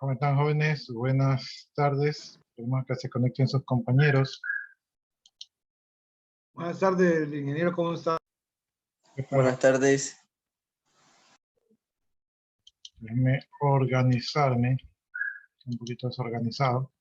¿Cómo están, jóvenes? Buenas tardes. Esperemos que se conecten sus compañeros. Buenas tardes, ingeniero, ¿cómo está? Buenas tardes. Déjenme organizarme. Un poquito desorganizado.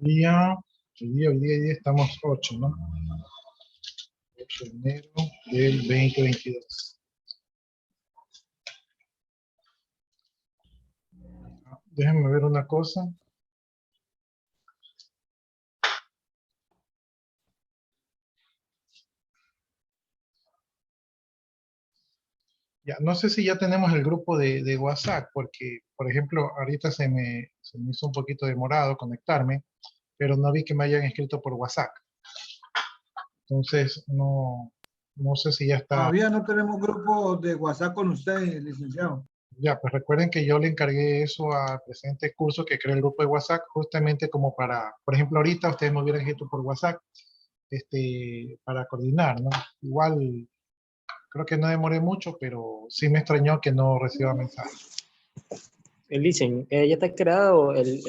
Hoy día estamos 8, ¿no? 8 de enero del 2022. Déjenme ver una cosa. Ya, no sé si ya tenemos el grupo de WhatsApp, porque, por ejemplo, ahorita se me hizo un poquito demorado conectarme, pero no vi que me hayan escrito por WhatsApp. Entonces, no sé si ya está. Todavía no tenemos grupo de WhatsApp con usted, licenciado. Ya, pues recuerden que yo le encargué eso al presente curso que creó el grupo de WhatsApp, justamente como para, por ejemplo, ahorita ustedes me hubieran escrito por WhatsApp, para coordinar, ¿no? Igual, creo que no demoré mucho, pero sí me extrañó que no reciba mensajes. Dicen, ya está creado el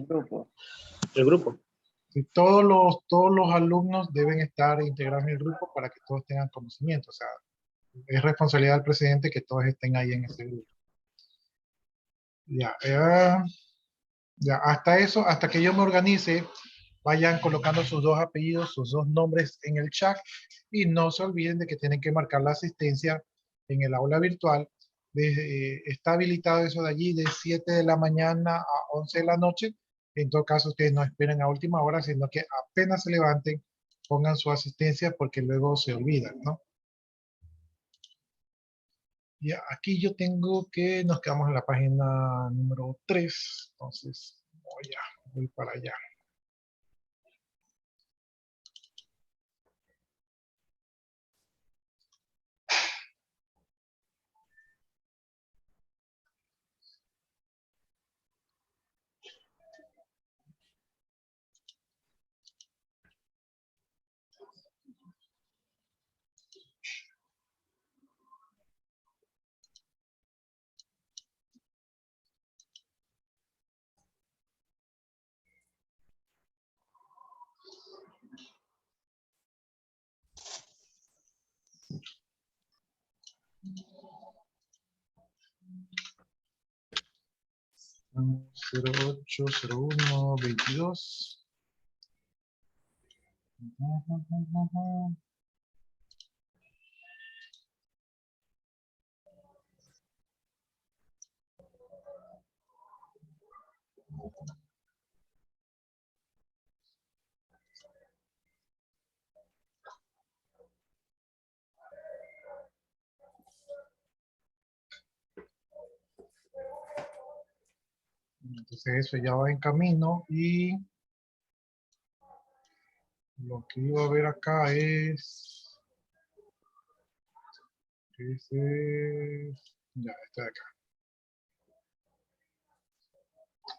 grupo. el grupo. Sí, todos los alumnos deben estar integrados en el grupo para que todos tengan conocimiento. O sea, es responsabilidad del presidente que todos estén ahí en ese grupo. Ya, ya, hasta eso, hasta que yo me organice, vayan colocando sus dos apellidos, sus dos nombres en el chat y no se olviden de que tienen que marcar la asistencia en el aula virtual. Está habilitado eso de allí de 7 de la mañana a 11 de la noche. En todo caso, ustedes no esperen a última hora, sino que apenas se levanten, pongan su asistencia porque luego se olvidan, ¿no? Ya, aquí yo tengo que nos quedamos en la página número 3, entonces voy para allá. Vamos, 080122. Entonces eso ya va en camino y lo que iba a ver acá es ya, está de acá.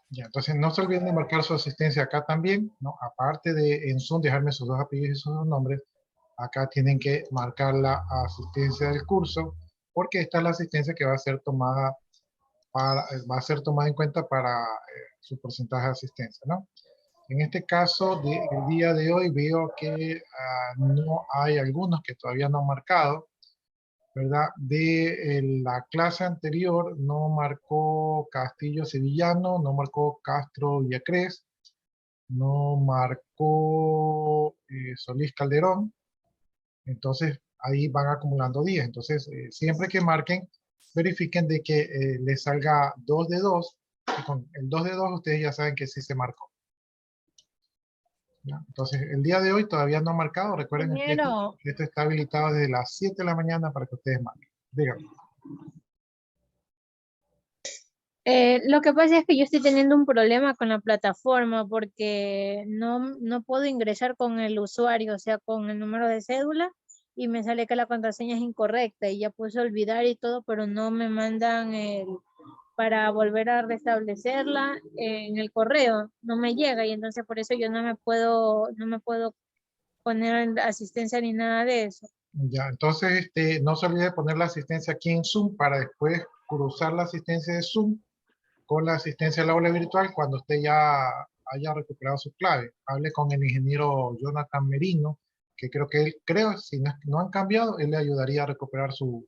Ya, entonces no se olviden de marcar su asistencia acá también, ¿no? Aparte de en Zoom dejarme sus dos apellidos y sus dos nombres, acá tienen que marcar la asistencia del curso, porque esta es la asistencia que va a ser tomada en cuenta para su porcentaje de asistencia, ¿no? En este caso, el día de hoy veo que no hay algunos que todavía no han marcado, ¿verdad? De la clase anterior no marcó Castillo Sevillano, no marcó Castro Villacrés, no marcó Solís Calderón. Entonces, ahí van acumulando 10. Entonces, siempre que marquen, verifiquen de que les salga 2 de 2. Y con el 2 de 2 ustedes ya saben que sí se marcó. ¿Ya? Entonces, el día de hoy todavía no ha marcado. Recuerden que esto está habilitado desde las 7 de la mañana para que ustedes marquen. Díganme. Lo que pasa es que yo estoy teniendo un problema con la plataforma porque no puedo ingresar con el usuario, o sea, con el número de cédula, y me sale que la contraseña es incorrecta y ya puse olvidar y todo, pero no me mandan para volver a restablecerla en el correo, no me llega y entonces por eso yo no me puedo poner en asistencia ni nada de eso. Ya, entonces no se olvide de poner la asistencia aquí en Zoom para después cruzar la asistencia de Zoom con la asistencia del aula virtual cuando usted ya haya recuperado su clave. Hable con el ingeniero Jonathan Merino, que creo que él, si no han cambiado, él le ayudaría a recuperar su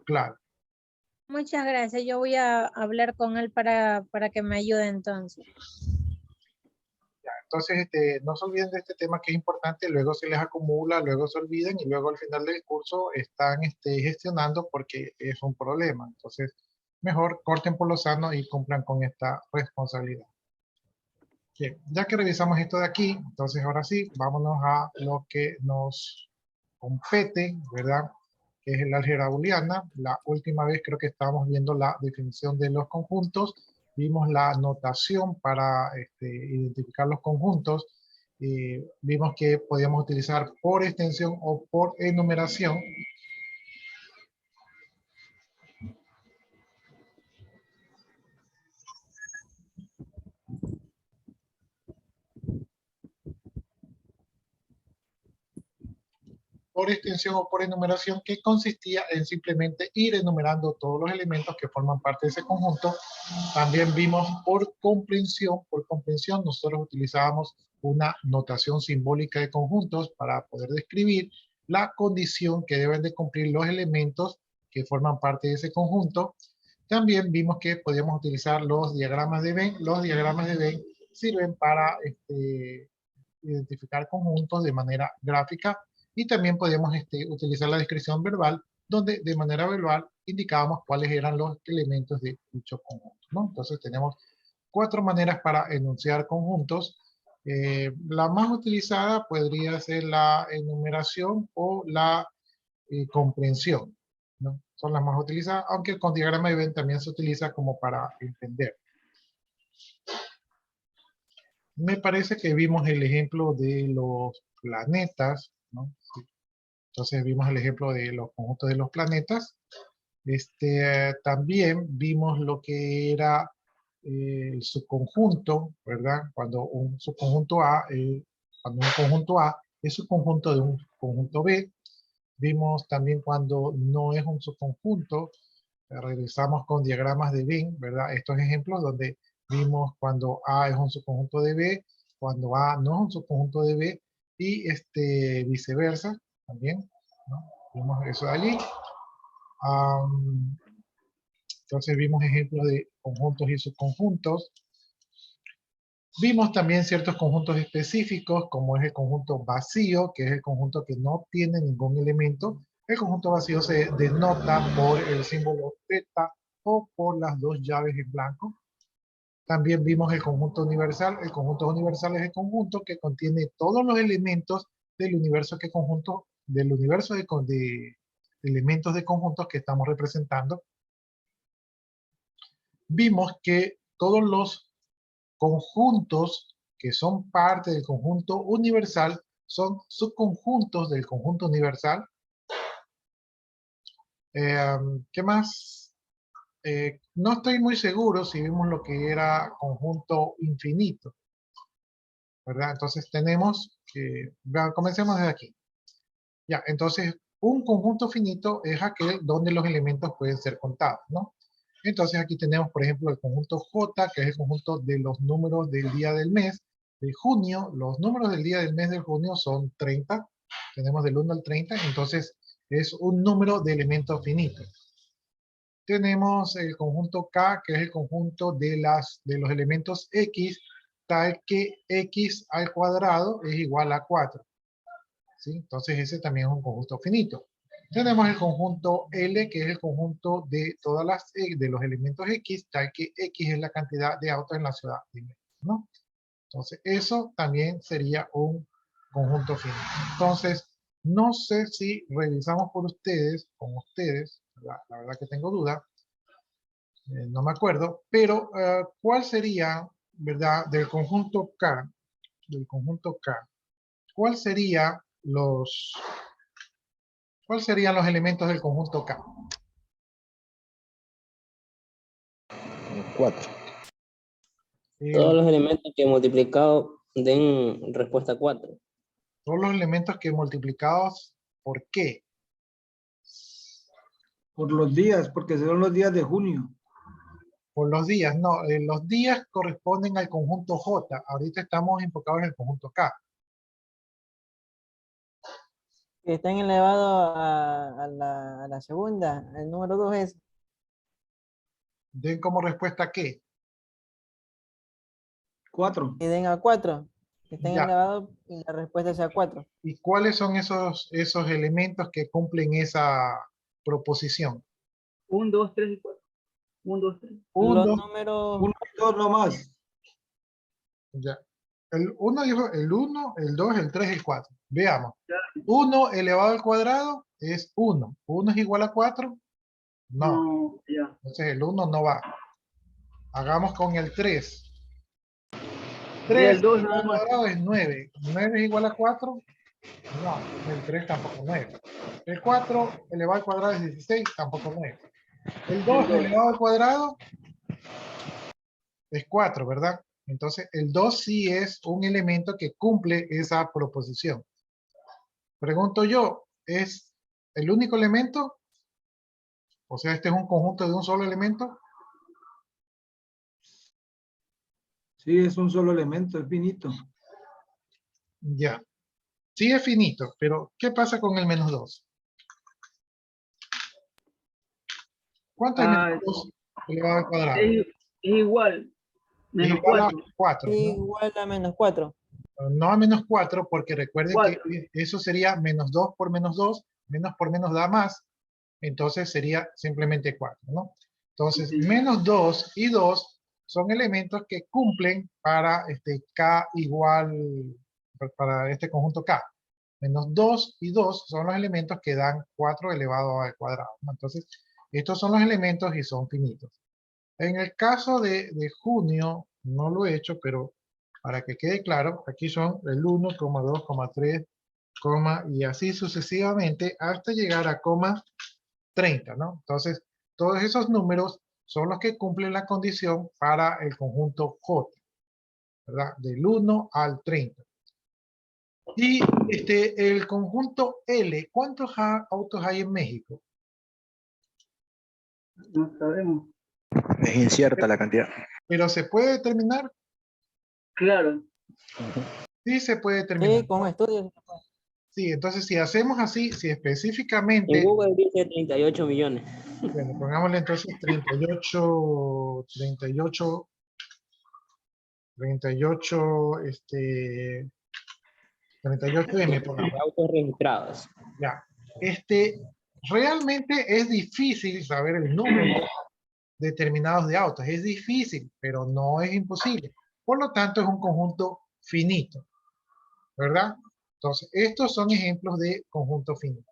clave. Muchas gracias, yo voy a hablar con él para que me ayude entonces. Entonces, no se olviden de este tema que es importante, luego se les acumula, luego se olviden y luego al final del curso están gestionando porque es un problema. Entonces, mejor corten por lo sano y cumplan con esta responsabilidad. Bien, ya que revisamos esto de aquí, entonces ahora sí, vámonos a lo que nos compete, ¿verdad? Que es el álgebra booleana. La última vez creo que estábamos viendo la definición de los conjuntos, vimos la notación para identificar los conjuntos, vimos que podíamos utilizar por extensión o por enumeración. Por extensión o por enumeración, que consistía en simplemente ir enumerando todos los elementos que forman parte de ese conjunto. También vimos por comprensión nosotros utilizábamos una notación simbólica de conjuntos para poder describir la condición que deben de cumplir los elementos que forman parte de ese conjunto. También vimos que podíamos utilizar los diagramas de Venn. Los diagramas de Venn sirven para identificar conjuntos de manera gráfica, y también podíamos utilizar la descripción verbal, donde de manera verbal indicábamos cuáles eran los elementos de dicho conjunto, ¿no? Entonces tenemos 4 maneras para enunciar conjuntos. La más utilizada podría ser la enumeración o la comprensión, ¿no? Son las más utilizadas, aunque con diagrama de Venn también se utiliza como para entender. Me parece que vimos el ejemplo de los planetas, ¿no? Entonces vimos el ejemplo de los conjuntos de los planetas. También vimos lo que era el subconjunto, ¿verdad? Cuando un subconjunto A, cuando un conjunto A es subconjunto de un conjunto B. Vimos también cuando no es un subconjunto, regresamos con diagramas de Venn, ¿verdad? Estos ejemplos donde vimos cuando A es un subconjunto de B, cuando A no es un subconjunto de B, y viceversa también, ¿no? Vimos eso de allí. Entonces vimos ejemplos de conjuntos y subconjuntos. Vimos también ciertos conjuntos específicos, como es el conjunto vacío, que es el conjunto que no tiene ningún elemento. El conjunto vacío se denota por el símbolo θ o por las 2 llaves en blanco. También vimos el conjunto universal. El conjunto universal es el conjunto que contiene todos los elementos del universo de elementos de conjuntos que estamos representando. Vimos que todos los conjuntos que son parte del conjunto universal son subconjuntos del conjunto universal. ¿Qué más? No estoy muy seguro si vimos lo que era conjunto infinito, ¿verdad? Entonces tenemos que, comencemos desde aquí. Ya, entonces un conjunto finito es aquel donde los elementos pueden ser contados, ¿no? Entonces aquí tenemos, por ejemplo, el conjunto J, que es el conjunto de los números del día del mes de junio. Los números del día del mes de junio son 30. Tenemos del 1 al 30, entonces es un número de elementos finitos. Tenemos el conjunto K, que es el conjunto de los elementos X, tal que X al cuadrado es igual a 4. ¿Sí? Entonces ese también es un conjunto finito. Tenemos el conjunto L, que es el conjunto de todas de los elementos X, tal que X es la cantidad de autos en la ciudad de México, ¿no? Entonces eso también sería un conjunto finito. Entonces, no sé si revisamos con ustedes, la verdad que tengo duda, no me acuerdo, pero ¿cuál sería, verdad, del conjunto K, ¿cuál serían los elementos del conjunto K? 4. Todos los elementos que multiplicado den respuesta 4. Todos los elementos que multiplicados, ¿por qué? Por los días, porque son los días de junio. Por los días, no, los días corresponden al conjunto J. Ahorita estamos enfocados en el conjunto K. Que están elevados a la segunda. El número 2 es Den como respuesta ¿qué? 4. que den a 4. Que estén Ya. elevados y la respuesta sea 4. ¿Y cuáles son esos elementos que cumplen esa proposición? 1, 2, 3 y 4. 1, 2, 3. Uno, Los números 1 y 2 nomás. ya. El 1 dijo el 1, el 2, el 3, el 4. Veamos. 1 elevado al cuadrado es 1. ¿1 es igual a 4? No. Ya. Entonces el 1 no va. Hagamos con el 3. Y 3 el 2 elevado nada al más. cuadrado es 9. ¿9 es igual a 4? No. El 3 tampoco es 9. El 4 elevado al cuadrado es 16, tampoco es 9. El 2 elevado al cuadrado es 4, ¿verdad? Entonces el 2 sí es un elemento que cumple esa proposición. Pregunto yo, ¿es el único elemento? O sea, este es un conjunto de un solo elemento. Sí, es un solo elemento, es finito. Ya. Sí es finito, pero ¿qué pasa con el menos 2? ¿Cuánto es menos 2 elevado al cuadrado? Es igual. Es Menos igual a 4. 4, ¿no? igual a menos 4. No a menos 4, porque recuerden 4. que eso sería menos 2 por menos 2, menos por menos da más, entonces sería simplemente 4, ¿no? Entonces, Sí. menos 2 y 2 son elementos que cumplen para K igual, para este conjunto K. Menos 2 y 2 son los elementos que dan 4 elevado al cuadrado, ¿no? Entonces, estos son los elementos y son finitos. En el caso de junio, no lo he hecho, pero para que quede claro, aquí son el 1, 2, 3, y así sucesivamente hasta llegar a coma 30, ¿no? Entonces, todos esos números son los que cumplen la condición para el conjunto J, ¿verdad? Del 1 al 30. Y el conjunto L, ¿cuántos autos hay en México? No sabemos. Es incierta la cantidad. Pero ¿se puede determinar? Claro. Sí, se puede determinar. Sí, con estudios. Sí, entonces si hacemos así, si En específicamente, Google dice 38 millones. bueno, pongámosle entonces 38, 38M, pongamos. De autos registrados. Ya. Realmente es difícil saber el número determinados de autos. Es difícil, pero no es imposible. Por lo tanto, es un conjunto finito, ¿verdad? Entonces, estos son ejemplos de conjunto finito.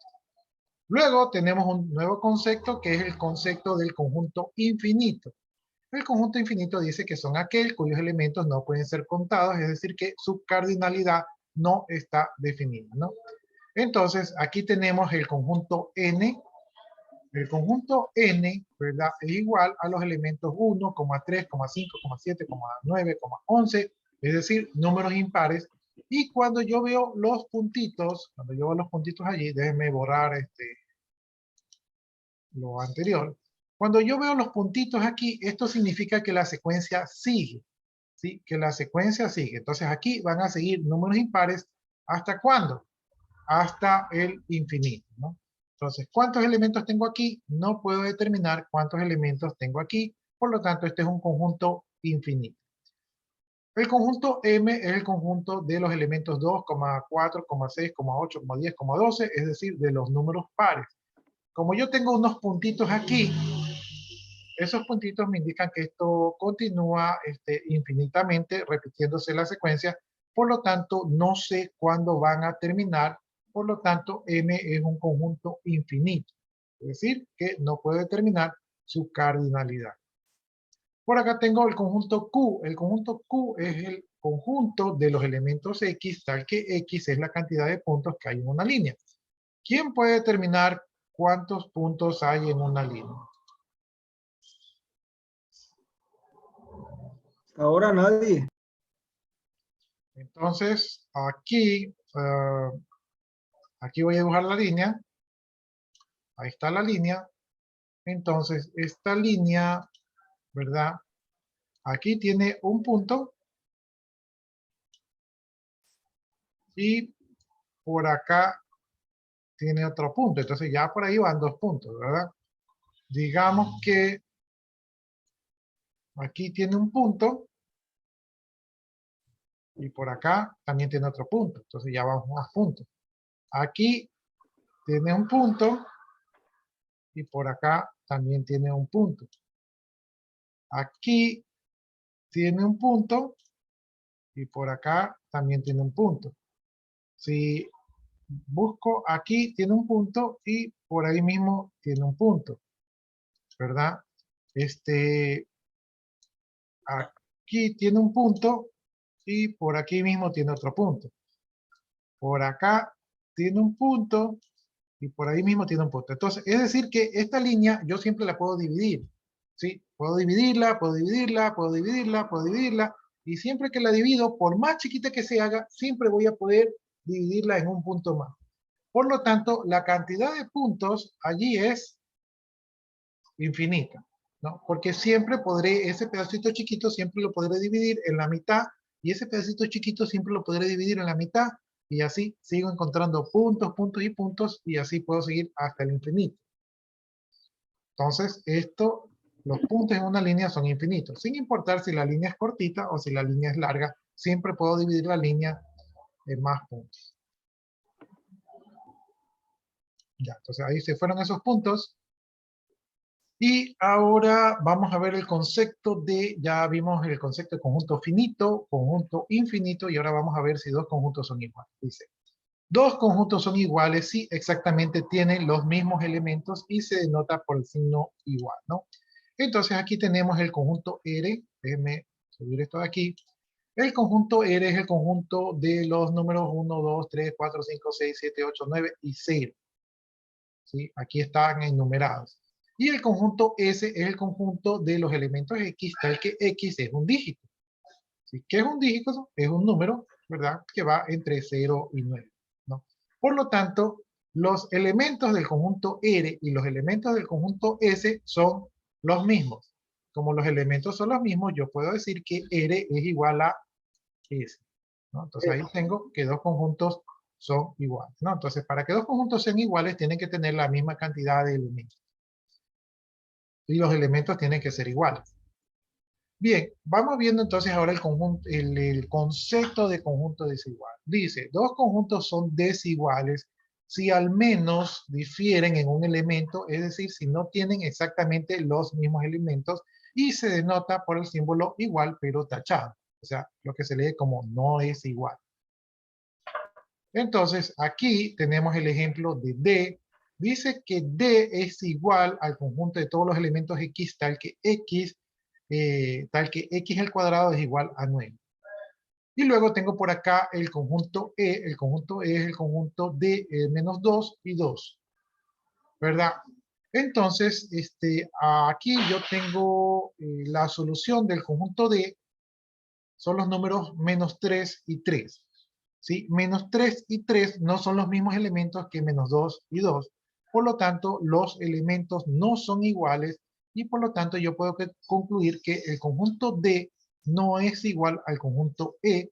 Luego tenemos un nuevo concepto que es el concepto del conjunto infinito. El conjunto infinito dice que son aquel cuyos elementos no pueden ser contados, es decir, que su cardinalidad no está definida, ¿no? Entonces, aquí tenemos el conjunto n. El conjunto n, ¿verdad? Es igual a los elementos 1, 3, 5, 7, 9, 11, es decir, números impares. Y cuando yo veo los puntitos, allí, déjenme borrar lo anterior. Cuando yo veo los puntitos aquí, esto significa que la secuencia sigue, ¿sí? Que la secuencia sigue. Entonces aquí van a seguir números impares, ¿hasta cuándo? Hasta el infinito, ¿no? Entonces, ¿cuántos elementos tengo aquí? No puedo determinar cuántos elementos tengo aquí, por lo tanto, este es un conjunto infinito. El conjunto M es el conjunto de los elementos 2, 4, 6, 8, 10, 12, es decir, de los números pares. Como yo tengo unos puntitos aquí, esos puntitos me indican que esto continúa infinitamente repitiéndose la secuencia, por lo tanto no sé cuándo van a terminar, por lo tanto M es un conjunto infinito, es decir, que no puedo determinar su cardinalidad. Por acá tengo el conjunto Q. El conjunto Q es el conjunto de los elementos X, tal que X es la cantidad de puntos que hay en una línea. ¿Quién puede determinar cuántos puntos hay en una línea? Ahora nadie. Entonces, aquí, aquí voy a dibujar la línea. Ahí está la línea. Entonces, esta línea, ¿verdad? Aquí tiene un punto. Y por acá tiene otro punto. Entonces, ya por ahí van 2 puntos, ¿verdad? Digamos que aquí tiene un punto. Y por acá también tiene otro punto. Entonces, ya vamos más puntos. Aquí tiene un punto. Y por acá también tiene un punto. Aquí tiene un punto y por acá también tiene un punto. Si busco aquí tiene un punto y por ahí mismo tiene un punto, ¿verdad? Aquí tiene un punto y por aquí mismo tiene otro punto. Por acá tiene un punto y por ahí mismo tiene un punto. Entonces, es decir que esta línea yo siempre la puedo dividir, ¿sí? Puedo dividirla, puedo dividirla, puedo dividirla, puedo dividirla, y siempre que la divido, por más chiquita que se haga, siempre voy a poder dividirla en un punto más. Por lo tanto, la cantidad de puntos allí es infinita, ¿no? Porque siempre podré, ese pedacito chiquito siempre lo podré dividir en la mitad, y ese pedacito chiquito siempre lo podré dividir en la mitad, y así sigo encontrando puntos, puntos y puntos, y así puedo seguir hasta el infinito. Entonces, los puntos en una línea son infinitos, sin importar si la línea es cortita o si la línea es larga, siempre puedo dividir la línea en más puntos. Ya, entonces ahí se fueron esos puntos. Y ahora vamos a ver el concepto de, ya vimos el concepto de conjunto finito, conjunto infinito, y ahora vamos a ver si 2 conjuntos son iguales. Dice, 2 conjuntos son iguales si exactamente tienen los mismos elementos y se denota por el signo igual, ¿no? Entonces aquí tenemos el conjunto R, déjenme subir esto de aquí. El conjunto R es el conjunto de los números 1, 2, 3, 4, 5, 6, 7, 8, 9 y 0. ¿Sí? Aquí están enumerados. Y el conjunto S es el conjunto de los elementos X, tal que X es un dígito. ¿Sí? ¿Qué es un dígito? Es un número, ¿verdad? Que va entre 0 y 9. ¿No? Por lo tanto, los elementos del conjunto R y los elementos del conjunto S son los mismos. Como los elementos son los mismos, yo puedo decir que R es igual a S. ¿No? Entonces ahí tengo que 2 conjuntos son iguales, ¿no? Entonces, para que 2 conjuntos sean iguales, tienen que tener la misma cantidad de elementos. Y los elementos tienen que ser iguales. Bien, vamos viendo entonces ahora el concepto de conjunto desigual. Dice, 2 conjuntos son desiguales si al menos difieren en un elemento, es decir, si no tienen exactamente los mismos elementos, y se denota por el símbolo igual pero tachado. O sea, lo que se lee como no es igual. Entonces, aquí tenemos el ejemplo de D. Dice que D es igual al conjunto de todos los elementos X, tal que X al cuadrado es igual a 9. Y luego tengo por acá el conjunto E. El conjunto E es el conjunto de menos 2 y 2. ¿Verdad? Entonces, aquí yo tengo la solución del conjunto D. Son los números menos 3 y 3. ¿Sí? Menos 3 y 3 no son los mismos elementos que menos 2 y 2. Por lo tanto, los elementos no son iguales y por lo tanto yo puedo concluir que el conjunto D no es igual al conjunto E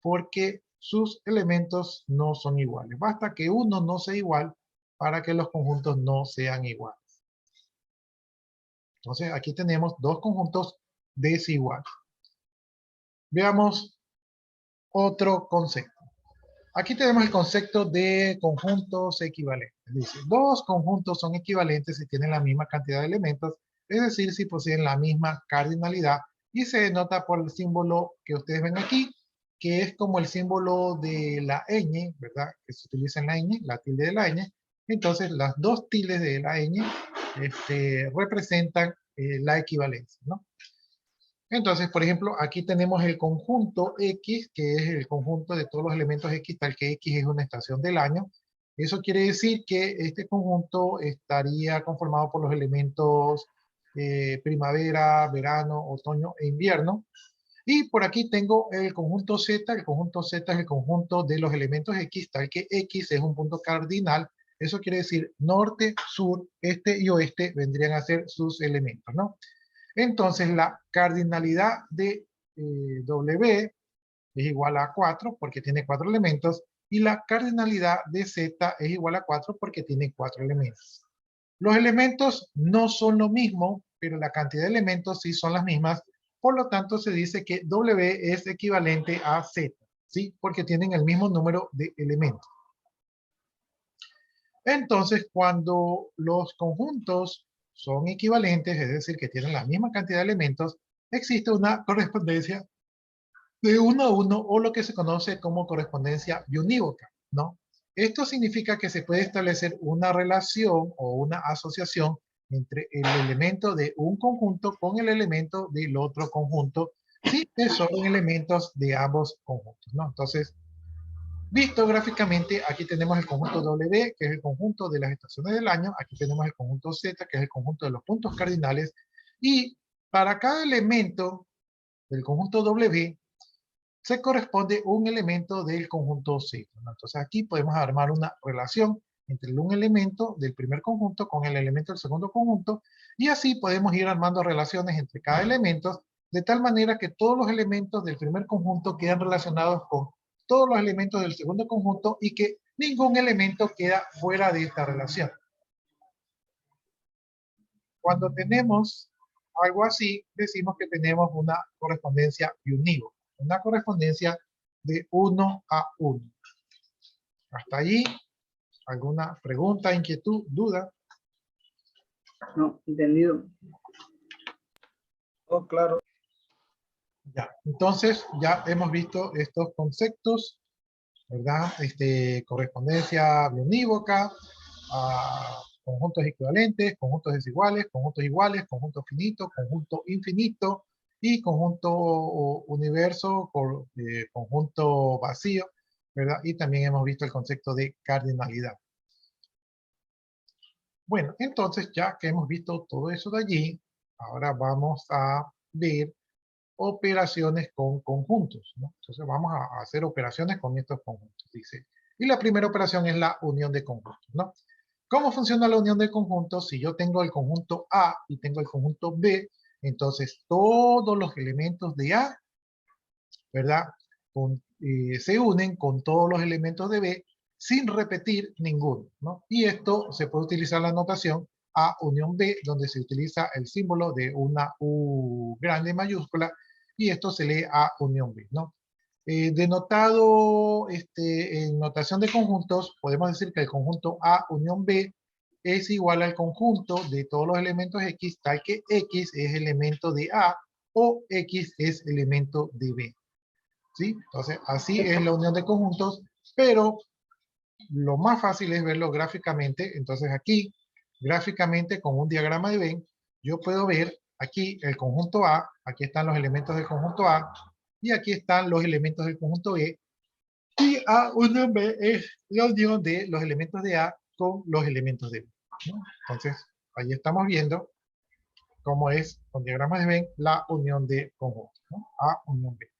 porque sus elementos no son iguales. Basta que uno no sea igual para que los conjuntos no sean iguales. Entonces aquí tenemos 2 conjuntos desiguales. Veamos otro concepto. Aquí tenemos el concepto de conjuntos equivalentes. Dice, 2 conjuntos son equivalentes si tienen la misma cantidad de elementos, es decir, si poseen la misma cardinalidad, y se denota por el símbolo que ustedes ven aquí, que es como el símbolo de la ñ, ¿verdad? Que se utiliza en la ñ, la tilde de la ñ. Entonces, las 2 tildes de la ñ representan la equivalencia, ¿no? Entonces, por ejemplo, aquí tenemos el conjunto X, que es el conjunto de todos los elementos X, tal que X es una estación del año. Eso quiere decir que este conjunto estaría conformado por los elementos primavera, verano, otoño e invierno. Y por aquí tengo el conjunto Z. El conjunto Z es el conjunto de los elementos X, tal que X es un punto cardinal. Eso quiere decir norte, sur, este y oeste vendrían a ser sus elementos, ¿no? Entonces la cardinalidad de W es igual a 4 porque tiene 4 elementos y la cardinalidad de Z es igual a 4 porque tiene 4 elementos. Los elementos no son lo mismo, pero la cantidad de elementos sí son las mismas. Por lo tanto, se dice que W es equivalente a Z, ¿sí? Porque tienen el mismo número de elementos. Entonces, cuando los conjuntos son equivalentes, es decir, que tienen la misma cantidad de elementos, existe una correspondencia de 1 a 1 o lo que se conoce como correspondencia biunívoca, ¿no? Esto significa que se puede establecer una relación o una asociación entre el elemento de un conjunto con el elemento del otro conjunto, si son elementos de ambos conjuntos, ¿no? Entonces, visto gráficamente, aquí tenemos el conjunto W, que es el conjunto de las estaciones del año. Aquí tenemos el conjunto Z, que es el conjunto de los puntos cardinales. Y para cada elemento del conjunto W, se corresponde un elemento del conjunto Z, ¿no? Entonces aquí podemos armar una relación entre un elemento del primer conjunto con el elemento del segundo conjunto. Y así podemos ir armando relaciones entre cada elemento, de tal manera que todos los elementos del primer conjunto quedan relacionados con todos los elementos del segundo conjunto y que ningún elemento queda fuera de esta relación. Cuando tenemos algo así, decimos que tenemos una correspondencia biunívoca, una correspondencia de 1 a 1. Hasta allí, ¿alguna pregunta, inquietud, duda? No, entendido. Oh, claro. Ya, entonces ya hemos visto estos conceptos, ¿verdad? Correspondencia biunívoca, conjuntos equivalentes, conjuntos desiguales, conjuntos iguales, conjunto finito, conjunto infinito y conjunto universo, conjunto vacío, ¿verdad? Y también hemos visto el concepto de cardinalidad. Bueno, entonces ya que hemos visto todo eso de allí, ahora vamos a ver operaciones con conjuntos, ¿no? Entonces vamos a hacer operaciones con estos conjuntos, dice. Y la primera operación es la unión de conjuntos, ¿no? ¿Cómo funciona la unión de conjuntos? Si yo tengo el conjunto A y tengo el conjunto B, entonces todos los elementos de A, ¿verdad? Se unen con todos los elementos de B sin repetir ninguno, ¿no? Y esto se puede utilizar la notación A unión B, donde se utiliza el símbolo de una U grande mayúscula, y esto se lee A unión B, ¿no? Denotado en notación de conjuntos, podemos decir que el conjunto A unión B es igual al conjunto de todos los elementos X, tal que X es elemento de A o X es elemento de B, ¿sí? Entonces, así es la unión de conjuntos, pero lo más fácil es verlo gráficamente. Entonces aquí, gráficamente con un diagrama de Venn, yo puedo ver aquí el conjunto A, aquí están los elementos del conjunto A, y aquí están los elementos del conjunto B, y A unión B es la unión de los elementos de A con los elementos de B, ¿no? Entonces, ahí estamos viendo cómo es con diagramas de Venn la unión de conjuntos, ¿no? A unión B.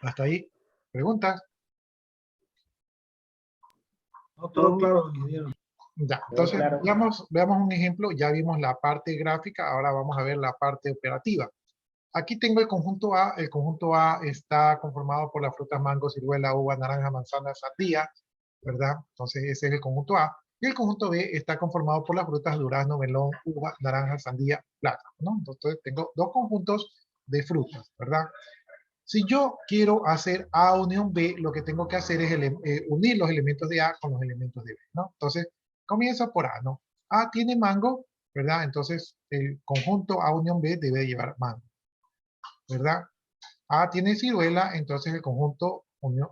Hasta ahí, ¿preguntas? No, todo claro, ingeniero. Ya, entonces claro. veamos un ejemplo. Ya vimos la parte gráfica, ahora vamos a ver la parte operativa. Aquí tengo el conjunto A. El conjunto A está conformado por las frutas mango, ciruela, uva, naranja, manzana, sandía, ¿verdad? Entonces ese es el conjunto A. Y el conjunto B está conformado por las frutas durazno, melón, uva, naranja, sandía, plátano, ¿no? Entonces tengo dos conjuntos de frutas, ¿verdad? Si yo quiero hacer A unión B, lo que tengo que hacer es unir los elementos de A con los elementos de B, ¿no? Entonces, comienza por A, ¿no? A tiene mango, ¿verdad? Entonces, el conjunto A unión B debe llevar mango, ¿verdad? A tiene ciruela, entonces el conjunto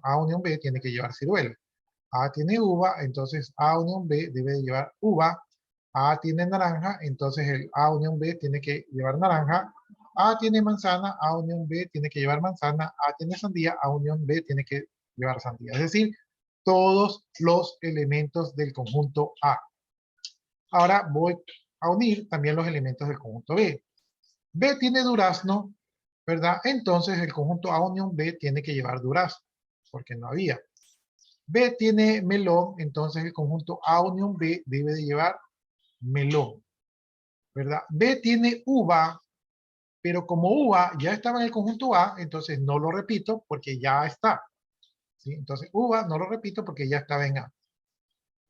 A unión B tiene que llevar ciruela. A tiene uva, entonces A unión B debe de llevar uva. A tiene naranja, entonces el A unión B tiene que llevar naranja. A tiene manzana, A unión B tiene que llevar manzana, A tiene sandía, A unión B tiene que llevar sandía. Es decir, todos los elementos del conjunto A. Ahora voy a unir también los elementos del conjunto B. B tiene durazno, ¿verdad? Entonces el conjunto A unión B tiene que llevar durazno, porque no había. B tiene melón, entonces el conjunto A unión B debe de llevar melón, ¿verdad? B tiene uva, pero como uva ya estaba en el conjunto A, entonces no lo repito porque ya está. ¿Sí? Entonces uva no lo repito porque ya estaba en A.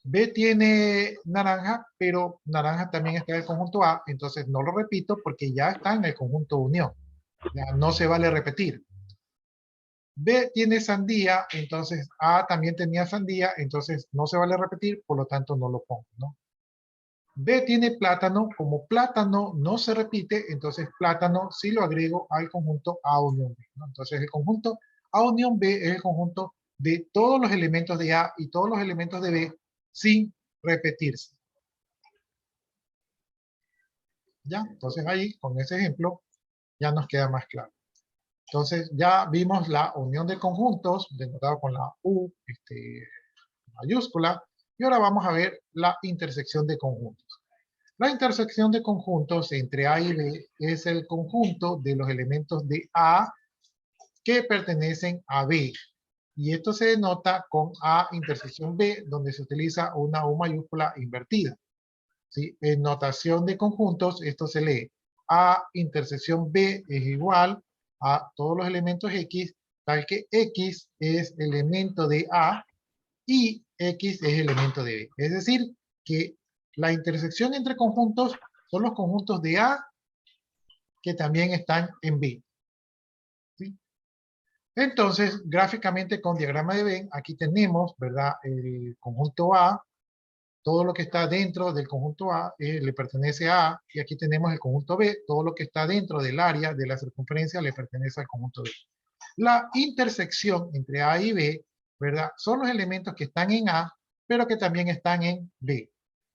B tiene naranja, pero naranja también está en el conjunto A, entonces no lo repito porque ya está en el conjunto unión. Ya no se vale repetir. B tiene sandía, entonces A también tenía sandía, entonces no se vale repetir, por lo tanto no lo pongo, ¿no? B tiene plátano, como plátano no se repite, entonces plátano sí lo agrego al conjunto A unión B, ¿no? Entonces el conjunto A unión B es el conjunto de todos los elementos de A y todos los elementos de B sin repetirse. ¿Ya? Entonces ahí, con ese ejemplo, ya nos queda más claro. Entonces ya vimos la unión de conjuntos, denotado con la U mayúscula, y ahora vamos a ver la intersección de conjuntos. La intersección de conjuntos entre A y B es el conjunto de los elementos de A que pertenecen a B. Y esto se denota con A intersección B, donde se utiliza una U mayúscula invertida. ¿Sí? En notación de conjuntos, esto se lee A intersección B es igual a todos los elementos X, tal que X es elemento de A y X es elemento de B. Es decir, que la intersección entre conjuntos son los conjuntos de A que también están en B. ¿Sí? Entonces, gráficamente con diagrama de Venn, aquí tenemos, ¿verdad? El conjunto A, todo lo que está dentro del conjunto A le pertenece a A, y aquí tenemos el conjunto B, todo lo que está dentro del área de la circunferencia le pertenece al conjunto B. La intersección entre A y B, ¿verdad? Son los elementos que están en A, pero que también están en B.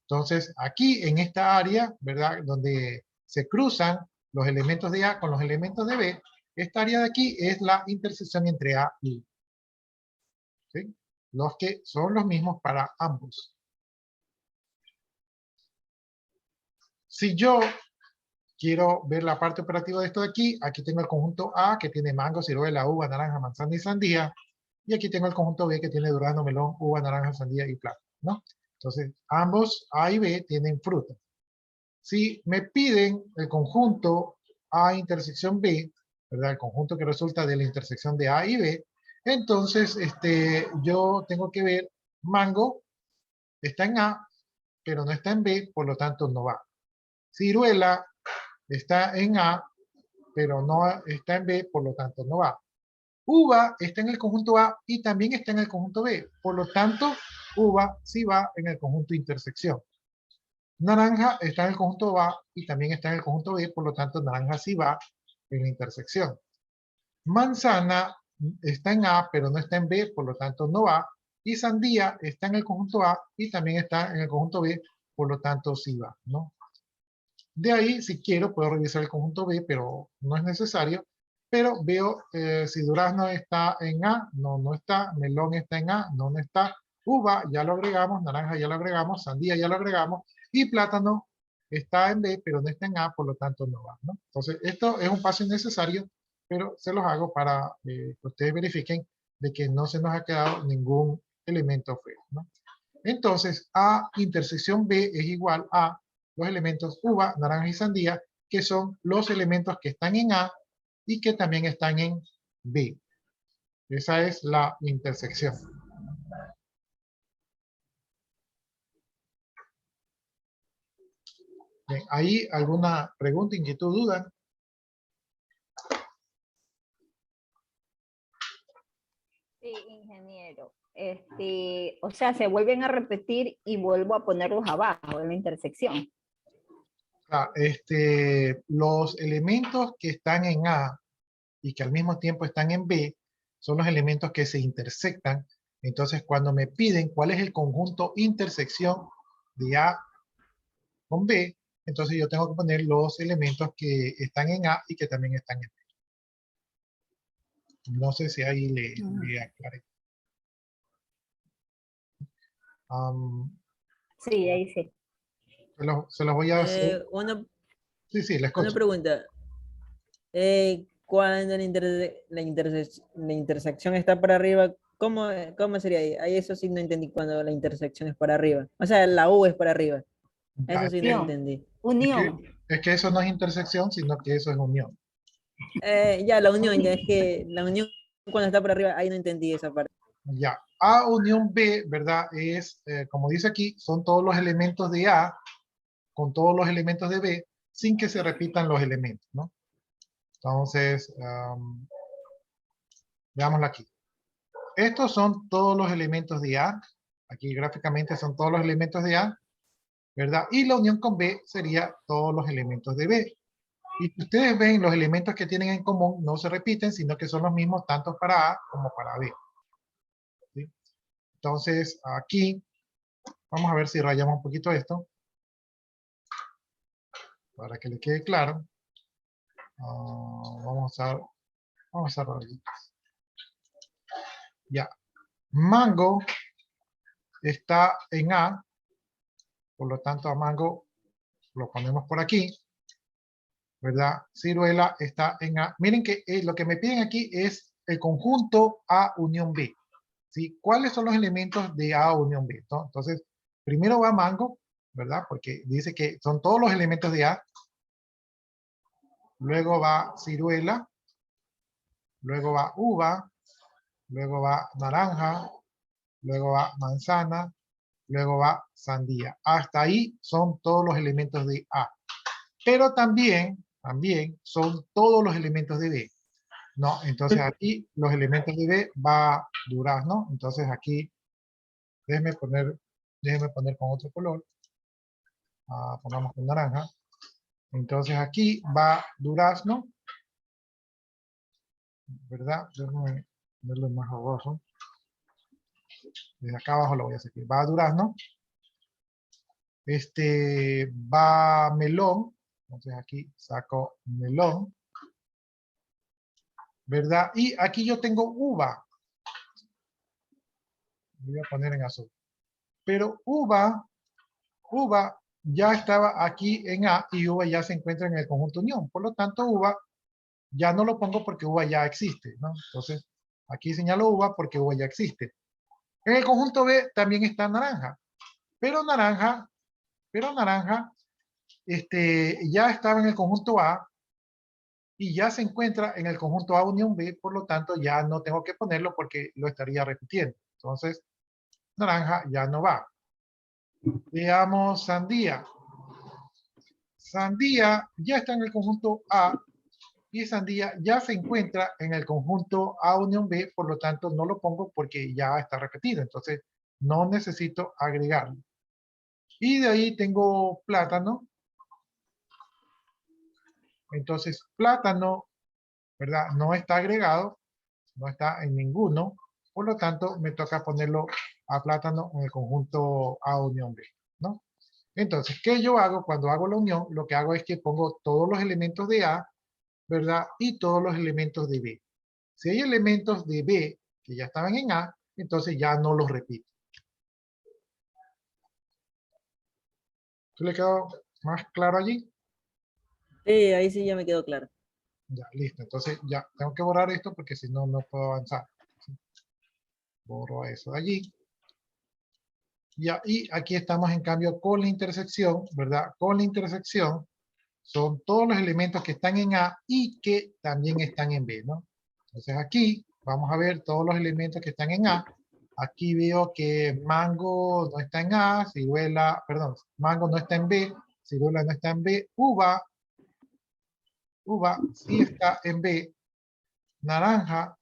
Entonces, aquí en esta área, ¿verdad? Donde se cruzan los elementos de A con los elementos de B, esta área de aquí es la intersección entre A y B. ¿Sí? Los que son los mismos para ambos. Si yo quiero ver la parte operativa de esto de aquí, aquí tengo el conjunto A que tiene mango, ciruela, uva, naranja, manzana y sandía. Y aquí tengo el conjunto B que tiene durazno, melón, uva, naranja, sandía y plátano, ¿no? Entonces, ambos A y B tienen fruta. Si me piden el conjunto A intersección B, ¿verdad? El conjunto que resulta de la intersección de A y B, entonces yo tengo que ver mango está en A, pero no está en B, por lo tanto no va. Ciruela está en A, pero no está en B, por lo tanto no va. Uva está en el conjunto A y también está en el conjunto B. Por lo tanto, uva sí va en el conjunto intersección. Naranja está en el conjunto A y también está en el conjunto B, por lo tanto, naranja sí va en la intersección. Manzana está en A, pero no está en B, por lo tanto, no va. Y sandía está en el conjunto A y también está en el conjunto B, por lo tanto, sí va, ¿no? De ahí, si quiero, puedo revisar el conjunto B, pero no es necesario. Pero veo si durazno está en A, no, no está. Melón está en A, no, no está. Uva ya lo agregamos, naranja ya lo agregamos, sandía ya lo agregamos. Y plátano está en B, pero no está en A, por lo tanto no va, ¿no? Entonces, esto es un paso innecesario, pero se los hago para que ustedes verifiquen de que no se nos ha quedado ningún elemento fuera, ¿no? Entonces, A intersección B es igual a los elementos uva, naranja y sandía, que son los elementos que están en A y que también están en B. Esa es la intersección. Bien, ¿hay alguna pregunta, inquietud, duda? Sí, ingeniero. O sea, se vuelven a repetir y vuelvo a ponerlos abajo en la intersección. Los elementos que están en A y que al mismo tiempo están en B son los elementos que se intersectan. Entonces, cuando me piden cuál es el conjunto intersección de A con B, Entonces yo tengo que poner los elementos que están en A y que también están en B. No sé si ahí le aclaré. Sí, ahí sí. Se los voy a hacer. Una, Sí, sí, la una escucho. pregunta. Cuando la intersección está para arriba, ¿cómo sería ahí? Ahí eso sí no entendí cuando la intersección es para arriba. O sea, la U es para arriba. Eso sí no Unión. entendí. Unión. Es que eso no es intersección, sino que eso es unión. Ya, la unión, ya es que la unión cuando está para arriba, ahí no entendí esa parte. Ya, A unión B, ¿verdad? Es, como dice aquí, son todos los elementos de A con todos los elementos de B sin que se repitan los elementos, ¿no? Entonces, veámoslo aquí. Estos son todos los elementos de A. Aquí gráficamente son todos los elementos de A, ¿verdad? Y la unión con B sería todos los elementos de B. Y si ustedes ven, los elementos que tienen en común no se repiten, sino que son los mismos tanto para A como para B. ¿Sí? Entonces, aquí, vamos a ver si rayamos un poquito esto, para que le quede claro. Vamos a rayitas. Ya. Mango está en A, por lo tanto a Mango lo ponemos por aquí, ¿verdad? Ciruela está en A. Miren que lo que me piden aquí es el conjunto A unión B. ¿Sí? ¿Cuáles son los elementos de A unión B? ¿No? Entonces, primero va Mango, ¿verdad? Porque dice que son todos los elementos de A. Luego va ciruela. Luego va uva. Luego va naranja. Luego va manzana. Luego va sandía. Hasta ahí son todos los elementos de A. Pero también son todos los elementos de B. No, entonces aquí los elementos de B va durazno. Entonces aquí, déjenme poner con otro color. Pongamos con naranja. Entonces aquí va durazno, ¿verdad? Déjenme ponerlo más abajo. Desde acá abajo lo voy a hacer. Va durazno. Va melón. Entonces aquí saco melón. ¿Verdad? Y aquí yo tengo uva. Voy a poner en azul. Pero uva ya estaba aquí en A y uva ya se encuentra en el conjunto unión. Por lo tanto, uva ya no lo pongo porque uva ya existe, ¿no? Entonces, aquí señalo uva porque uva ya existe. En el conjunto B también está naranja. Pero naranja, ya estaba en el conjunto A y ya se encuentra en el conjunto A unión B, por lo tanto ya no tengo que ponerlo porque lo estaría repitiendo. Entonces, naranja ya no va. Veamos sandía. Sandía ya está en el conjunto A y sandía ya se encuentra en el conjunto A unión B, por lo tanto no lo pongo porque ya está repetido, entonces no necesito agregarlo. Y de ahí tengo plátano. Entonces plátano, ¿verdad? No está agregado, no está en ninguno, por lo tanto me toca ponerlo a plátano en el conjunto A unión B, ¿no? Entonces, ¿qué yo hago cuando hago la unión? Lo que hago es que pongo todos los elementos de A, ¿verdad? Y todos los elementos de B. Si hay elementos de B que ya estaban en A, entonces ya no los repito. ¿Se le quedó más claro allí? Sí, ahí sí ya me quedó claro. Ya, listo. Entonces ya tengo que borrar esto porque si no, no puedo avanzar. Borro eso de allí. Ya, y aquí estamos en cambio con la intersección, ¿verdad? Con la intersección son todos los elementos que están en A y que también están en B, ¿no? Entonces aquí vamos a ver todos los elementos que están en A. Aquí veo que mango no está en A, ciruela, perdón, mango no está en B, ciruela no está en B, uva sí está en B, naranja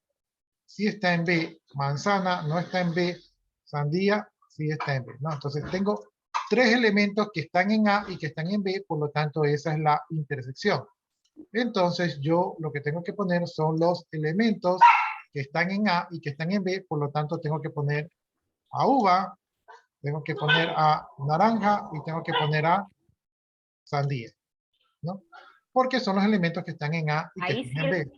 sí está en B, manzana no está en B, sandía sí está en B, ¿no? Entonces tengo tres elementos que están en A y que están en B, por lo tanto esa es la intersección. Entonces yo lo que tengo que poner son los elementos que están en A y que están en B, por lo tanto tengo que poner a uva, tengo que poner a naranja y tengo que poner a sandía, ¿no? Porque son los elementos que están en A y que Ahí están en B.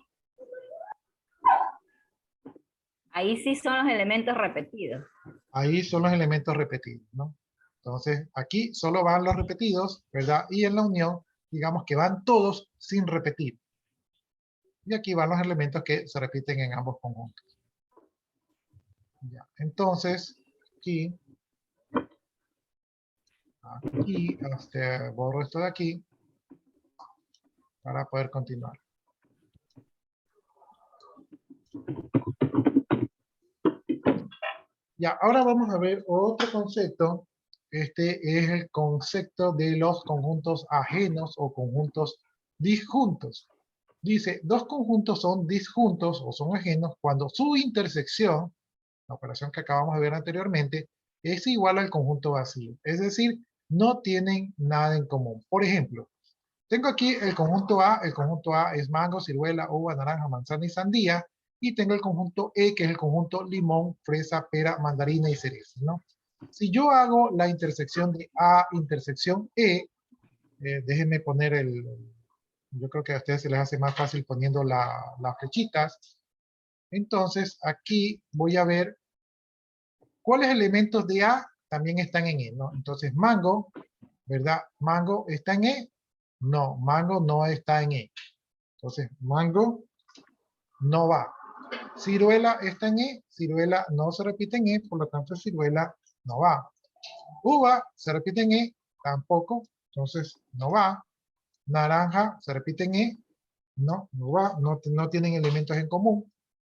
Ahí sí son los elementos repetidos. Ahí son los elementos repetidos, ¿no? Entonces, aquí solo van los repetidos, ¿verdad? Y en la unión, digamos que van todos sin repetir. Y aquí van los elementos que se repiten en ambos conjuntos. Ya. Entonces, aquí, borro esto de aquí para poder continuar. Ya, ahora vamos a ver otro concepto. Este es el concepto de los conjuntos ajenos o conjuntos disjuntos. Dice, dos conjuntos son disjuntos o son ajenos cuando su intersección, la operación que acabamos de ver anteriormente, es igual al conjunto vacío. Es decir, no tienen nada en común. Por ejemplo, tengo aquí el conjunto A. El conjunto A es mango, ciruela, uva, naranja, manzana y sandía. Y tengo el conjunto E, que es el conjunto limón, fresa, pera, mandarina y cereza, ¿no? Si yo hago la intersección de A intersección E, déjenme poner yo creo que a ustedes se les hace más fácil poniendo las flechitas. Entonces, aquí voy a ver cuáles elementos de A también están en E, ¿no? Entonces, mango, ¿verdad? ¿Mango está en E? No, mango no está en E. Entonces, mango no va. Ciruela está en E, ciruela no se repite en E, por lo tanto ciruela no va. Uva se repite en E, tampoco, entonces no va. Naranja se repite en E, no va, no tienen elementos en común.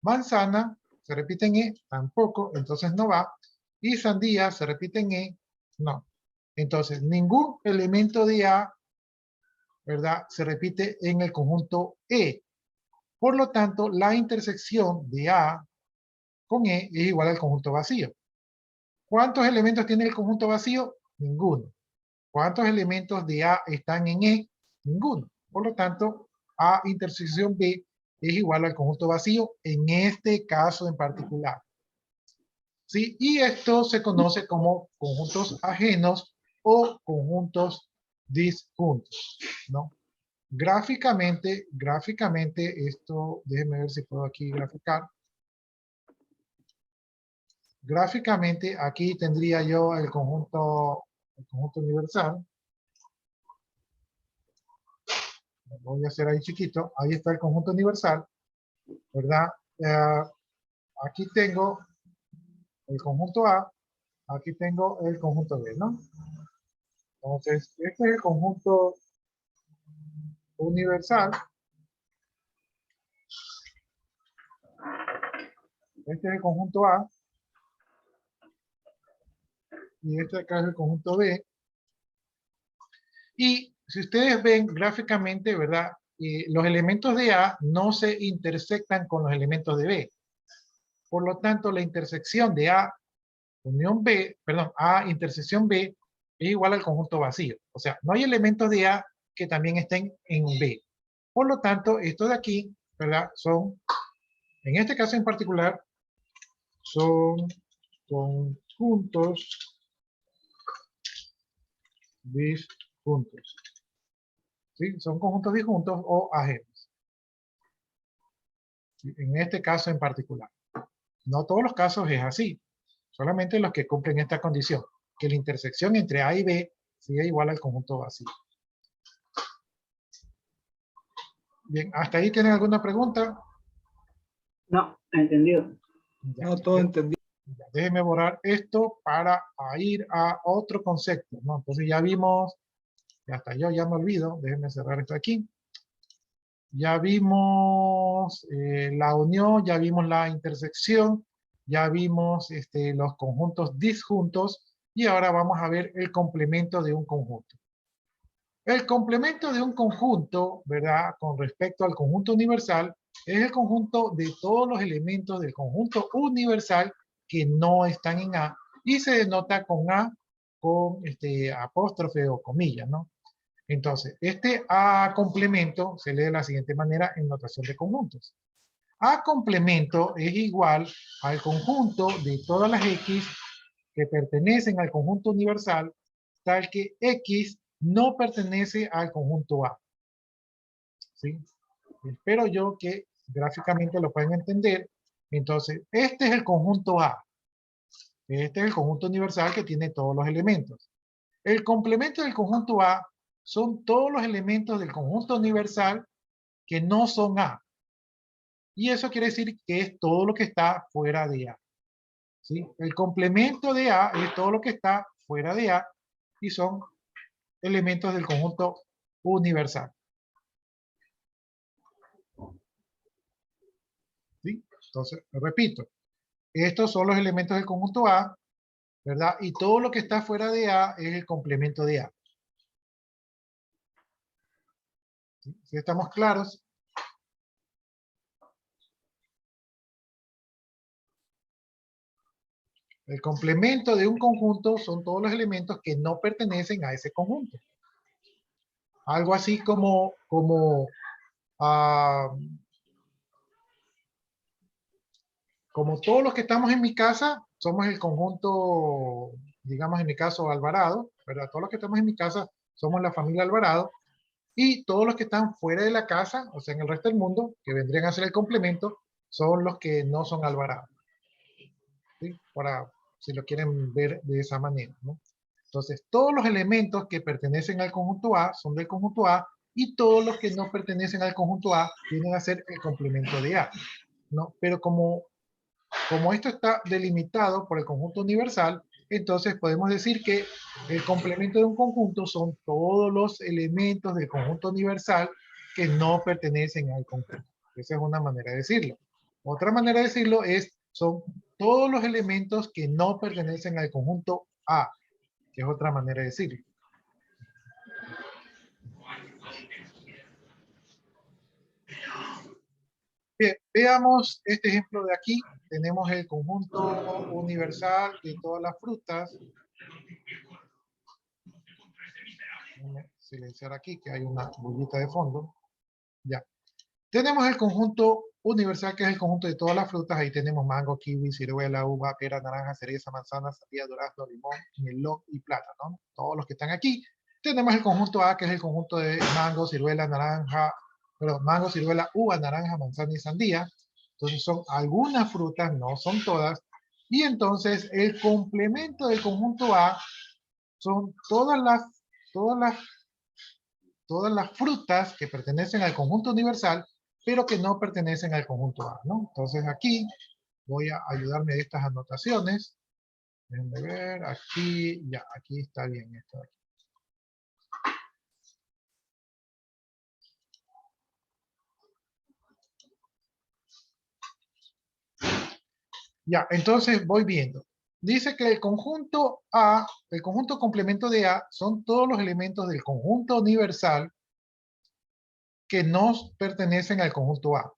Manzana se repite en E, tampoco, entonces no va. Y sandía se repite en E, no. Entonces ningún elemento de A, ¿verdad?, se repite en el conjunto E. Por lo tanto, la intersección de A con E es igual al conjunto vacío. ¿Cuántos elementos tiene el conjunto vacío? Ninguno. ¿Cuántos elementos de A están en E? Ninguno. Por lo tanto, A intersección B es igual al conjunto vacío en este caso en particular. ¿Sí? Y esto se conoce como conjuntos ajenos o conjuntos disjuntos, ¿no? Gráficamente, esto, déjenme ver si puedo aquí graficar. Gráficamente, aquí tendría yo el conjunto universal. Lo voy a hacer ahí chiquito. Ahí está el conjunto universal, ¿verdad? Aquí tengo el conjunto A, aquí tengo el conjunto B, ¿no? Entonces, este es el conjunto universal. Este es el conjunto A. Y este acá es el conjunto B. Y si ustedes ven gráficamente, ¿verdad? Los elementos de A no se intersectan con los elementos de B. Por lo tanto, la intersección de A unión B, perdón, A intersección B es igual al conjunto vacío. O sea, no hay elementos de A que también estén en B. Por lo tanto, estos de aquí, ¿verdad? Son, en este caso en particular, son conjuntos disjuntos. ¿Sí? Son conjuntos disjuntos o ajenos. ¿Sí? En este caso en particular. No todos los casos es así. Solamente los que cumplen esta condición. Que la intersección entre A y B sea igual al conjunto vacío. Bien, ¿hasta ahí tienen alguna pregunta? No, entendido. Ya, No, todo entendido. déjenme borrar esto para ir a otro concepto, ¿no? Entonces ya vimos, hasta yo ya me olvido, déjenme cerrar esto aquí. Ya vimos la unión, ya vimos la intersección, ya vimos los conjuntos disjuntos y ahora vamos a ver el complemento de un conjunto. El complemento de un conjunto, ¿verdad? Con respecto al conjunto universal, es el conjunto de todos los elementos del conjunto universal que no están en A y se denota con A, con apóstrofe o comillas, ¿no? Entonces, este A complemento se lee de la siguiente manera en notación de conjuntos. A complemento es igual al conjunto de todas las X que pertenecen al conjunto universal, tal que X no pertenece al conjunto A. ¿Sí? Espero yo que gráficamente lo puedan entender. Entonces, este es el conjunto A. Este es el conjunto universal que tiene todos los elementos. El complemento del conjunto A son todos los elementos del conjunto universal que no son A. Y eso quiere decir que es todo lo que está fuera de A. ¿Sí? El complemento de A es todo lo que está fuera de A y son elementos del conjunto universal. ¿Sí? Entonces, repito, estos son los elementos del conjunto A, ¿verdad? Y todo lo que está fuera de A es el complemento de A. ¿Sí? ¿Sí estamos claros? El complemento de un conjunto son todos los elementos que no pertenecen a ese conjunto. Algo así como todos los que estamos en mi casa, somos el conjunto, digamos en mi caso Alvarado, ¿verdad? Todos los que estamos en mi casa somos la familia Alvarado, y todos los que están fuera de la casa, o sea, en el resto del mundo, que vendrían a ser el complemento, son los que no son Alvarado. ¿Sí? Para, si lo quieren ver de esa manera, ¿no? Entonces, todos los elementos que pertenecen al conjunto A son del conjunto A, y todos los que no pertenecen al conjunto A vienen a ser el complemento de A, ¿no? Pero como esto está delimitado por el conjunto universal, entonces podemos decir que el complemento de un conjunto son todos los elementos del conjunto universal que no pertenecen al conjunto. Esa es una manera de decirlo. Otra manera de decirlo es, son todos los elementos que no pertenecen al conjunto A, que es otra manera de decirlo. Bien, veamos este ejemplo de aquí. Tenemos el conjunto universal de todas las frutas. Déjenme silenciar aquí que hay una bullita de fondo. Ya. Tenemos el conjunto universal, que es el conjunto de todas las frutas. Ahí tenemos mango, kiwi, ciruela, uva, pera, naranja, cereza, manzana, sandía, durazno, limón, melón y plátano. Todos los que están aquí. Tenemos el conjunto A, que es el conjunto de mango, ciruela, naranja, mango, ciruela, uva, naranja, manzana y sandía. Entonces son algunas frutas, no son todas. Y entonces el complemento del conjunto A son todas las frutas que pertenecen al conjunto universal, pero que no pertenecen al conjunto A, ¿no? Entonces aquí voy a ayudarme de estas anotaciones. Déjenme ver, aquí, ya, aquí está bien esto de aquí. Ya, entonces voy viendo. Dice que el conjunto A, el conjunto complemento de A, son todos los elementos del conjunto universal que no pertenecen al conjunto A.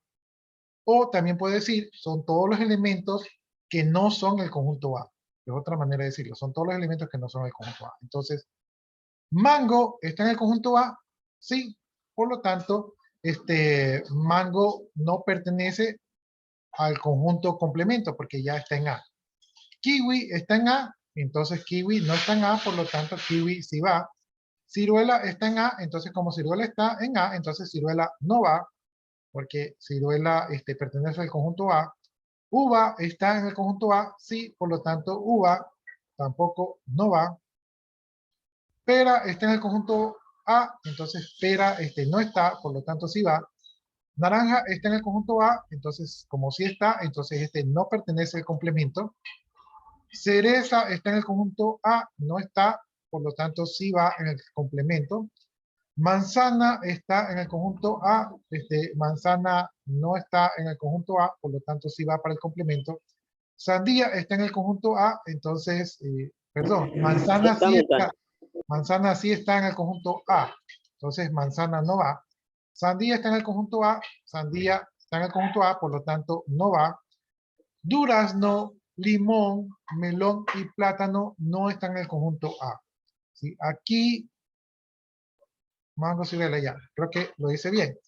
O también puede decir, son todos los elementos que no son el conjunto A. Es otra manera de decirlo, son todos los elementos que no son el conjunto A. Entonces, mango está en el conjunto A, sí. Por lo tanto, mango no pertenece al conjunto complemento porque ya está en A. Kiwi está en A, entonces kiwi no está en A, por lo tanto kiwi sí va. Ciruela está en A, entonces como ciruela está en A, entonces ciruela no va, porque ciruela pertenece al conjunto A. Uva está en el conjunto A, sí, por lo tanto uva tampoco no va. Pera está en el conjunto A, entonces pera no está, por lo tanto sí va. Naranja está en el conjunto A, entonces como sí está, entonces no pertenece al complemento. Cereza está en el conjunto A, no está, por lo tanto sí va en el complemento. Manzana está en el conjunto A, manzana no está en el conjunto A, por lo tanto sí va para el complemento. Sandía está en el conjunto A, entonces, perdón, manzana sí está en el conjunto A, entonces manzana no va. Sandía está en el conjunto A, sandía está en el conjunto A, por lo tanto no va. Durazno, limón, melón y plátano no están en el conjunto A. ¿Sí? Aquí, mango, ciruela, ya. Creo que lo hice bien.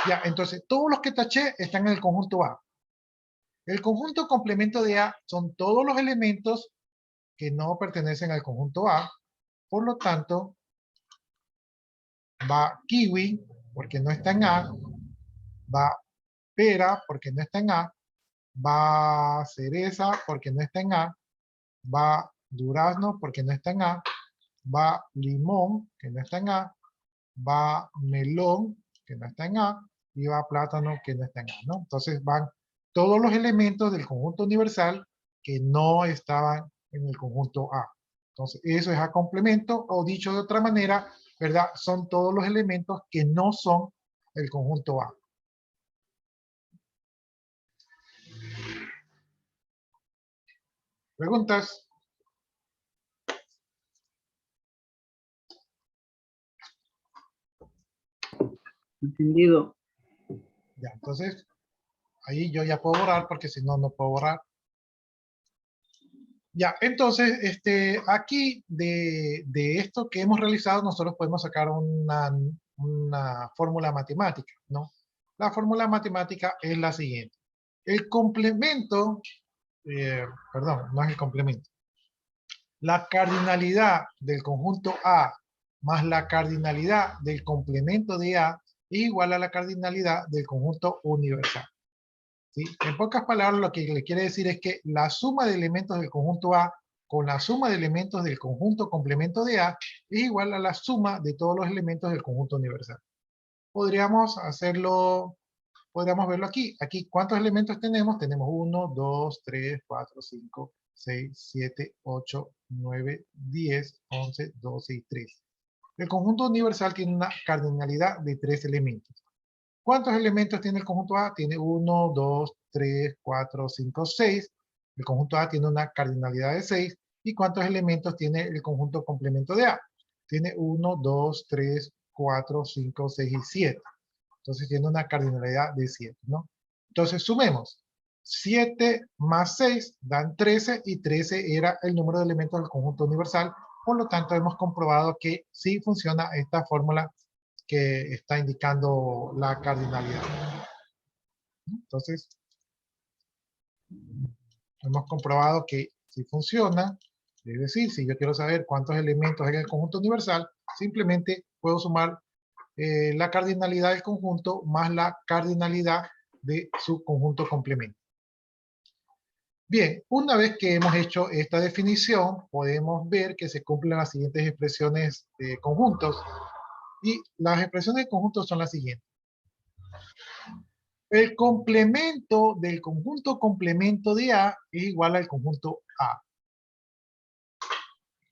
Ya, entonces, todos los que taché están en el conjunto A. El conjunto complemento de A son todos los elementos que no pertenecen al conjunto A. Por lo tanto, va kiwi, porque no está en A, va pera, porque no está en A, va cereza, porque no está en A, va durazno, porque no está en A, va limón, que no está en A, va melón, que no está en A, y va plátano, que no está en A, ¿no? Entonces van todos los elementos del conjunto universal que no estaban en el conjunto A. Entonces, eso es A complemento, o dicho de otra manera, ¿verdad? Son todos los elementos que no son el conjunto A. ¿Preguntas? Entendido. Ya, entonces, ahí yo ya puedo borrar, porque si no, no puedo borrar. Ya, entonces, aquí de esto que hemos realizado, nosotros podemos sacar una fórmula matemática, ¿no? La fórmula matemática es la siguiente. El complemento, perdón, no es el complemento. La cardinalidad del conjunto A más la cardinalidad del complemento de A es igual a la cardinalidad del conjunto universal. ¿Sí? En pocas palabras, lo que le quiere decir es que la suma de elementos del conjunto A con la suma de elementos del conjunto complemento de A es igual a la suma de todos los elementos del conjunto universal. Podríamos hacerlo, podríamos verlo aquí. Aquí, ¿cuántos elementos tenemos? Tenemos 1, 2, 3, 4, 5, 6, 7, 8, 9, 10, 11, 12 y 13. El conjunto universal tiene una cardinalidad de 3 elementos. ¿Cuántos elementos tiene el conjunto A? Tiene 1, 2, 3, 4, 5, 6. El conjunto A tiene una cardinalidad de 6. ¿Y cuántos elementos tiene el conjunto complemento de A? Tiene 1, 2, 3, 4, 5, 6 y 7. Entonces tiene una cardinalidad de 7, ¿no? Entonces sumemos. 7 más 6 dan 13 y 13 era el número de elementos del conjunto universal. Por lo tanto, hemos comprobado que sí funciona esta fórmula que está indicando la cardinalidad. Entonces, hemos comprobado que sí funciona. Es decir, si yo quiero saber cuántos elementos hay en el conjunto universal, simplemente puedo sumar la cardinalidad del conjunto más la cardinalidad de su conjunto complemento. Bien, una vez que hemos hecho esta definición, podemos ver que se cumplen las siguientes expresiones de conjuntos. Y las expresiones de conjuntos son las siguientes. El complemento del conjunto complemento de A es igual al conjunto A.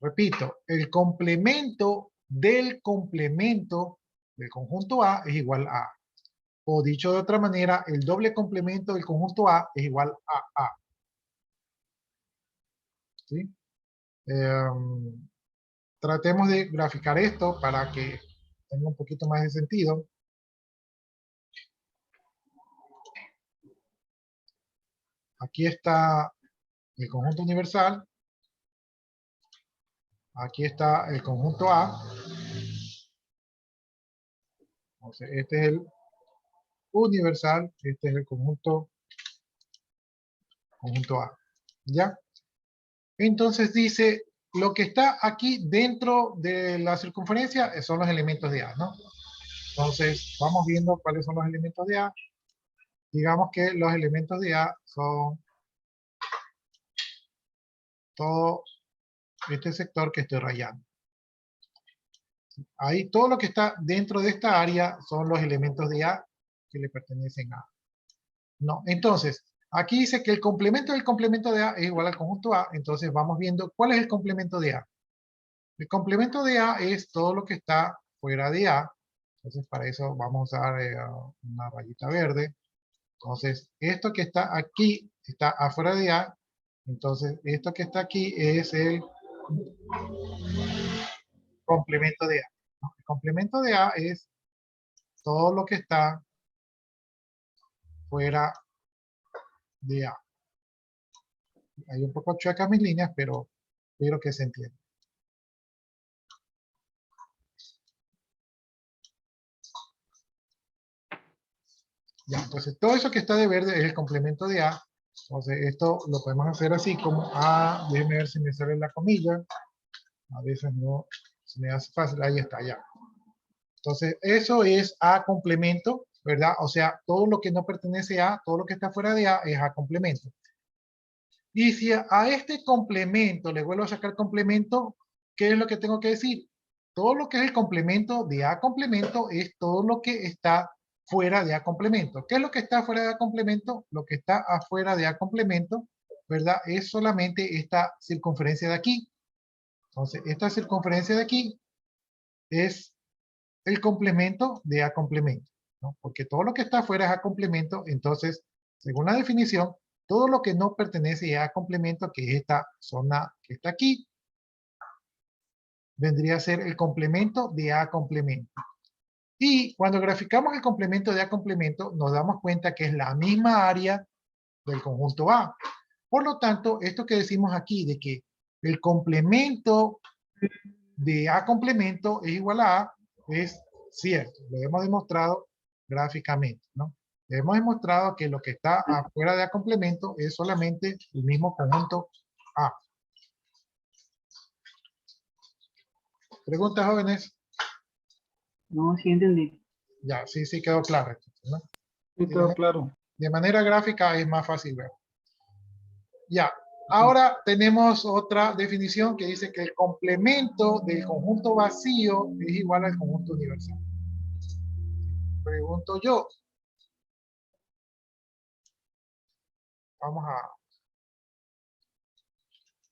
Repito, el complemento del conjunto A es igual a A. O dicho de otra manera, el doble complemento del conjunto A es igual a A. ¿Sí? Tratemos de graficar esto para que tenga un poquito más de sentido. Aquí está el conjunto universal. Aquí está el conjunto A. Entonces, este es el universal, este es el conjunto A. ¿Ya? Entonces dice, lo que está aquí dentro de la circunferencia son los elementos de A, ¿no? Entonces, vamos viendo cuáles son los elementos de A. Digamos que los elementos de A son todo este sector que estoy rayando. Ahí todo lo que está dentro de esta área son los elementos de A que le pertenecen a A. No, entonces, aquí dice que el complemento del complemento de A es igual al conjunto A, entonces vamos viendo cuál es el complemento de A. El complemento de A es todo lo que está fuera de A, entonces para eso vamos a usar una rayita verde. Entonces, esto que está aquí está afuera de A, entonces esto que está aquí es el complemento de A. El complemento de A es todo lo que está fuera de A. Hay un poco chuecas mis líneas, pero espero que se entienda. Ya, entonces todo eso que está de verde es el complemento de A. Entonces esto lo podemos hacer así como A, déjenme ver si me sale la comilla. A veces no se me hace fácil, ahí está, ya. Entonces, eso es A complemento, ¿verdad? O sea, todo lo que no pertenece a, todo lo que está fuera de A es A complemento. Y si a este complemento le vuelvo a sacar complemento, ¿qué es lo que tengo que decir? Todo lo que es el complemento de A complemento es todo lo que está fuera de A complemento. ¿Qué es lo que está fuera de A complemento? Lo que está afuera de A complemento, ¿verdad? Es solamente esta circunferencia de aquí. Entonces, esta circunferencia de aquí es el complemento de A complemento, ¿no? Porque todo lo que está afuera es A complemento, entonces, según la definición, todo lo que no pertenece a complemento, que es esta zona que está aquí, vendría a ser el complemento de A complemento. Y cuando graficamos el complemento de A complemento, nos damos cuenta que es la misma área del conjunto A. Por lo tanto, esto que decimos aquí de que el complemento de A complemento es igual a A, es cierto. Lo hemos demostrado gráficamente, ¿no? Hemos demostrado que lo que está afuera de A complemento es solamente el mismo conjunto A. ¿Preguntas, jóvenes? No, sí entendí. Ya, sí quedó claro. ¿No? Sí, quedó claro. De manera gráfica es más fácil ver. Ya, ahora tenemos otra definición que dice que el complemento del conjunto vacío es igual al conjunto universal. Pregunto yo. Vamos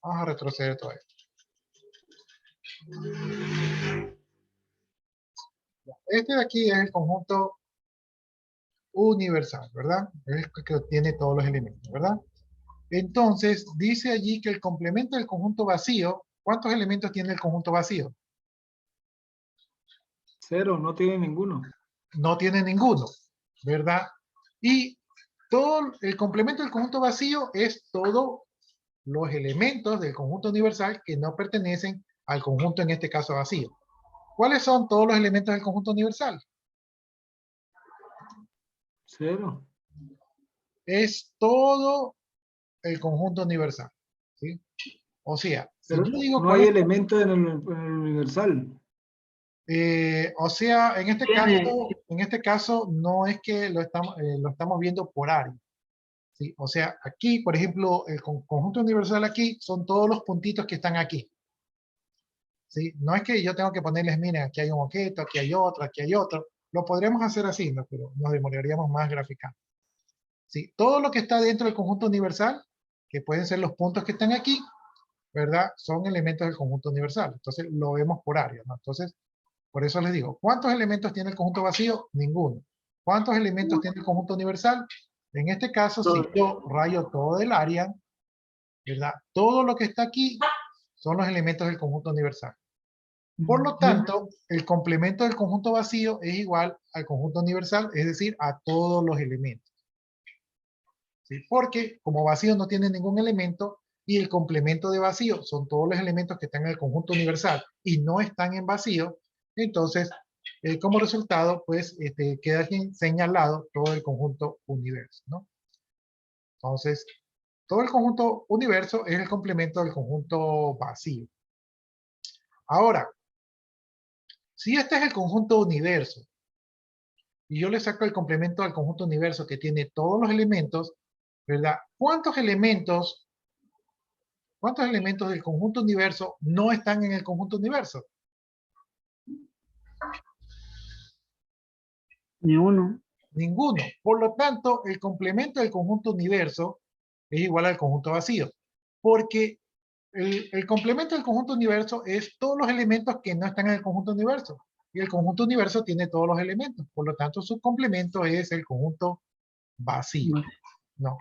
a retroceder todo esto. Este de aquí es el conjunto universal, ¿verdad? Es el que tiene todos los elementos, ¿verdad? Entonces, dice allí que el complemento del conjunto vacío, ¿cuántos elementos tiene el conjunto vacío? 0, no tiene ninguno. No tiene ninguno, ¿verdad? Y todo el complemento del conjunto vacío es todos los elementos del conjunto universal que no pertenecen al conjunto, en este caso vacío. ¿Cuáles son todos los elementos del conjunto universal? 0. Es todo el conjunto universal, ¿sí? O sea, si Pero yo digo no cuál hay es, elemento en el universal. o sea, en Tiene- este caso no es que lo estamos viendo por área, ¿sí? O sea, aquí, por ejemplo, el conjunto universal aquí son todos los puntitos que están aquí, ¿sí? No es que yo tengo que ponerles, miren, aquí hay un objeto, aquí hay otro, aquí hay otro. Lo podríamos hacer así, ¿no? Pero nos demoraríamos más graficando. ¿Sí? Todo lo que está dentro del conjunto universal, que pueden ser los puntos que están aquí, ¿verdad? Son elementos del conjunto universal. Entonces lo vemos por área, ¿no? Entonces, por eso les digo, ¿cuántos elementos tiene el conjunto vacío? Ninguno. ¿Cuántos elementos tiene el conjunto universal? En este caso, si yo rayo todo el área, ¿verdad? Todo lo que está aquí son los elementos del conjunto universal. Por lo tanto, el complemento del conjunto vacío es igual al conjunto universal, es decir, a todos los elementos. ¿Sí? Porque como vacío no tiene ningún elemento y el complemento de vacío son todos los elementos que están en el conjunto universal y no están en vacío, entonces como resultado pues queda aquí señalado todo el conjunto universo, ¿no? Entonces, todo el conjunto universo es el complemento del conjunto vacío. Ahora, si este es el conjunto universo y yo le saco el complemento al conjunto universo que tiene todos los elementos, ¿verdad? ¿Cuántos elementos del conjunto universo no están en el conjunto universo? Ni uno. Ninguno. Por lo tanto, el complemento del conjunto universo es igual al conjunto vacío. Porque el complemento del conjunto universo es todos los elementos que no están en el conjunto universo. Y el conjunto universo tiene todos los elementos. Por lo tanto, su complemento es el conjunto vacío. ¿No?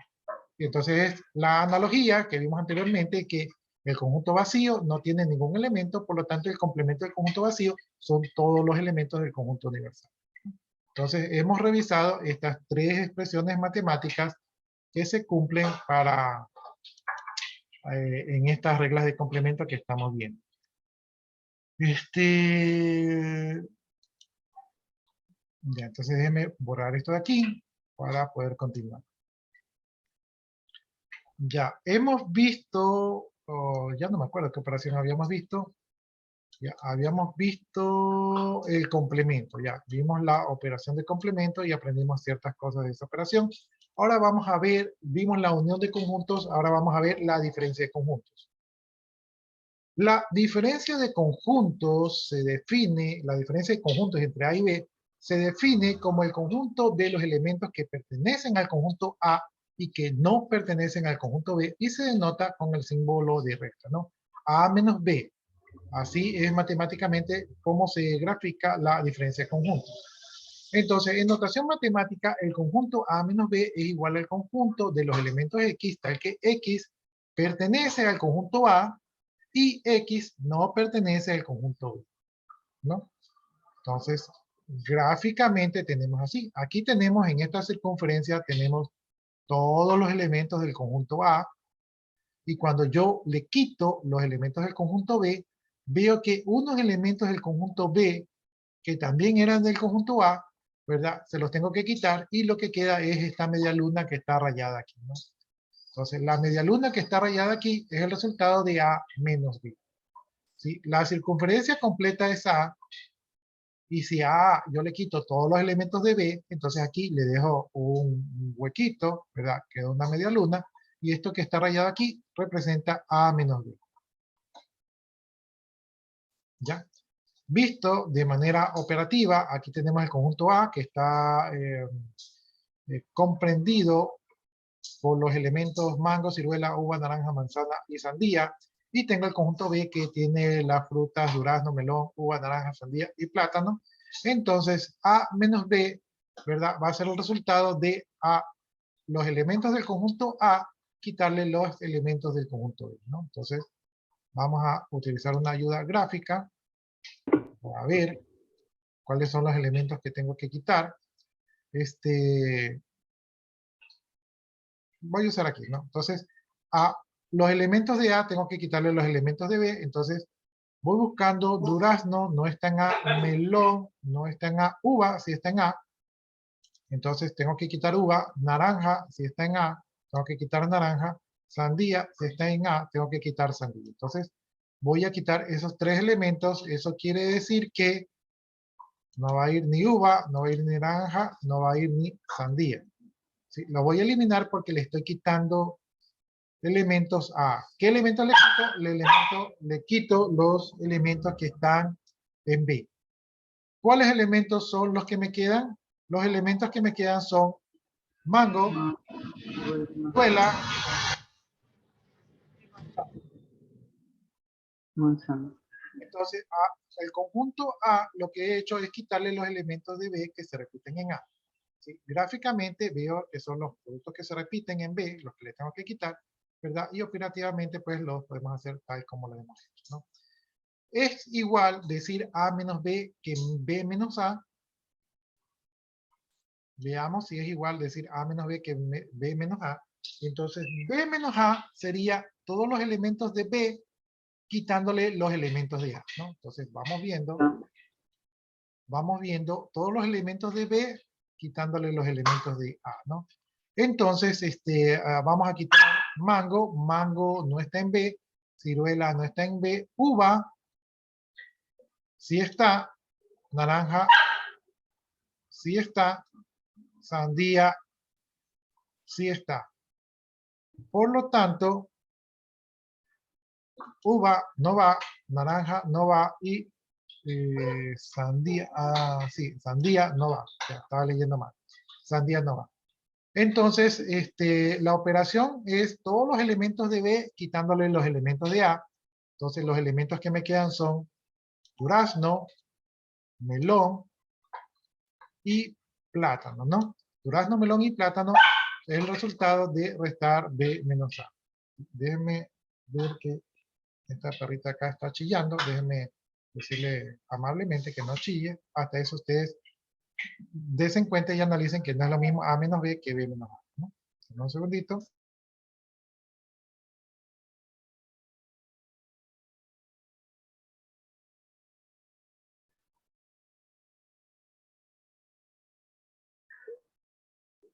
Y entonces es la analogía que vimos anteriormente, que el conjunto vacío no tiene ningún elemento, por lo tanto el complemento del conjunto vacío son todos los elementos del conjunto universal. Entonces hemos revisado estas tres expresiones matemáticas que se cumplen para en estas reglas de complemento que estamos viendo. Ya, entonces déjenme borrar esto de aquí para poder continuar. Ya, hemos visto, ya no me acuerdo qué operación habíamos visto. Ya habíamos visto el complemento, ya vimos la operación de complemento y aprendimos ciertas cosas de esa operación. Ahora vamos a ver, vimos la unión de conjuntos, ahora vamos a ver la diferencia de conjuntos. La diferencia de conjuntos se define, la diferencia de conjuntos entre A y B, se define como el conjunto de los elementos que pertenecen al conjunto A y que no pertenecen al conjunto B, y se denota con el símbolo de recta, ¿no? A menos B. Así es matemáticamente cómo se grafica la diferencia de conjuntos. Entonces, en notación matemática, el conjunto A menos B es igual al conjunto de los elementos X, tal que X pertenece al conjunto A y X no pertenece al conjunto B, ¿no? Entonces, gráficamente tenemos así. Aquí tenemos, en esta circunferencia, tenemos todos los elementos del conjunto A, y cuando yo le quito los elementos del conjunto B, veo que unos elementos del conjunto B, que también eran del conjunto A, ¿verdad? Se los tengo que quitar, y lo que queda es esta media luna que está rayada aquí, ¿no? Entonces, la media luna que está rayada aquí es el resultado de A menos B. ¿Sí? La circunferencia completa es A, y si a yo le quito todos los elementos de B, entonces aquí le dejo un huequito, ¿verdad? Queda una media luna, y esto que está rayado aquí representa A menos B. ¿Ya? Visto de manera operativa, aquí tenemos el conjunto A que está comprendido por los elementos mango, ciruela, uva, naranja, manzana y sandía. Y tengo el conjunto B que tiene las frutas durazno, melón, uva, naranja, sandía y plátano. Entonces, A menos B, ¿verdad? Va a ser el resultado de A, los elementos del conjunto A, quitarle los elementos del conjunto B, ¿no? Entonces, vamos a utilizar una ayuda gráfica para ver cuáles son los elementos que tengo que quitar. Voy a usar aquí, ¿no? Entonces, a los elementos de A tengo que quitarle los elementos de B, entonces voy buscando durazno, no está en A, melón, no está en A, uva, sí está en A, entonces tengo que quitar uva, naranja, si está en A, tengo que quitar naranja, sandía, si está en A, tengo que quitar sandía. Entonces, voy a quitar esos tres elementos, eso quiere decir que no va a ir ni uva, no va a ir ni naranja, no va a ir ni sandía. ¿Sí? Lo voy a eliminar porque le estoy quitando elementos A. ¿Qué elementos le quito? Le quito los elementos que están en B. ¿Cuáles elementos son los que me quedan? Los elementos que me quedan son mango, ciruela, manzana. entonces el conjunto A lo que he hecho es quitarle los elementos de B que se repiten en A. ¿Sí? Gráficamente veo que son los productos que se repiten en B, los que le tengo que quitar, ¿verdad? Y operativamente pues los podemos hacer tal como lo hemos hecho, ¿no? Es igual decir A menos B que B menos A. Veamos si es igual decir A menos B que B menos A. Entonces B menos A sería todos los elementos de B quitándole los elementos de A, ¿no? Entonces vamos viendo todos los elementos de B quitándole los elementos de A, ¿no? Entonces, vamos a quitar mango. Mango no está en B. Ciruela no está en B. Uva sí está. Naranja sí está. Sandía sí está. Por lo tanto, uva no va, naranja no va y sandía, sí, sandía no va. Ya, estaba leyendo mal. Sandía no va. Entonces, la operación es todos los elementos de B quitándole los elementos de A. Entonces, los elementos que me quedan son durazno, melón y plátano, ¿no? Durazno, melón y plátano es el resultado de restar B menos A. Déjenme ver que esta perrita acá está chillando. Déjenme decirle amablemente que no chille. Hasta eso ustedes desen cuenta y analicen que no es lo mismo A menos B que B menos A, ¿no? Un segundito.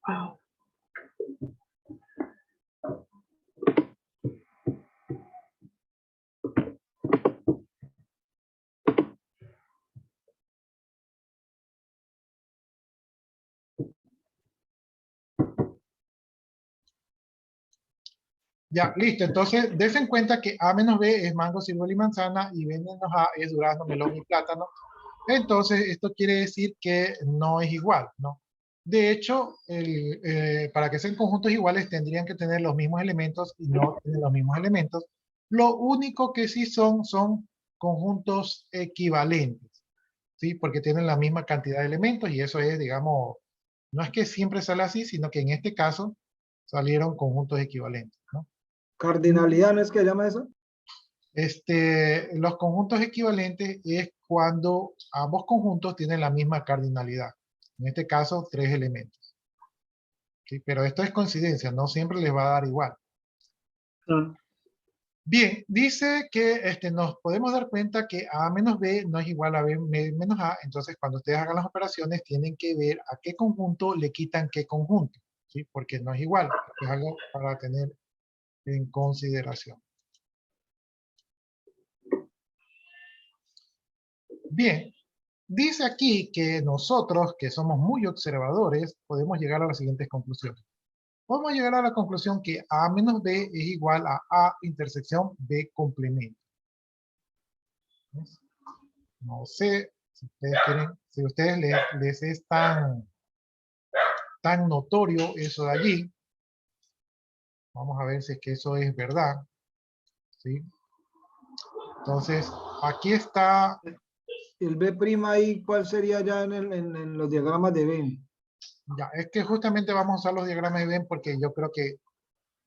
Wow. Ya, listo. Entonces, des en cuenta que A menos B es mango, ciruela y manzana y B menos A es durazno, melón y plátano. Entonces, esto quiere decir que no es igual, ¿no? De hecho, para que sean conjuntos iguales tendrían que tener los mismos elementos y no tienen los mismos elementos. Lo único que sí son conjuntos equivalentes, ¿sí? Porque tienen la misma cantidad de elementos y eso es, digamos, no es que siempre sale así, sino que en este caso salieron conjuntos equivalentes, ¿no? Cardinalidad, ¿no es que se llama eso? Los conjuntos equivalentes es cuando ambos conjuntos tienen la misma cardinalidad. En este caso, 3 elementos. ¿Sí? Pero esto es coincidencia, no siempre les va a dar igual. Claro. Bien, dice que nos podemos dar cuenta que A menos B no es igual a B menos A, entonces cuando ustedes hagan las operaciones tienen que ver a qué conjunto le quitan qué conjunto, ¿sí? Porque no es igual, es algo para tener en consideración. Bien, dice aquí que nosotros, que somos muy observadores, podemos llegar a las siguientes conclusiones. Podemos llegar a la conclusión que A menos B es igual a A intersección B complemento. ¿Ves? No sé si ustedes quieren, si a ustedes les es tan notorio eso de allí. Vamos a ver si es que eso es verdad. ¿Sí? Entonces, aquí está. El B' ahí, ¿cuál sería ya en los diagramas de Venn? Ya, es que justamente vamos a usar los diagramas de Venn porque yo creo que,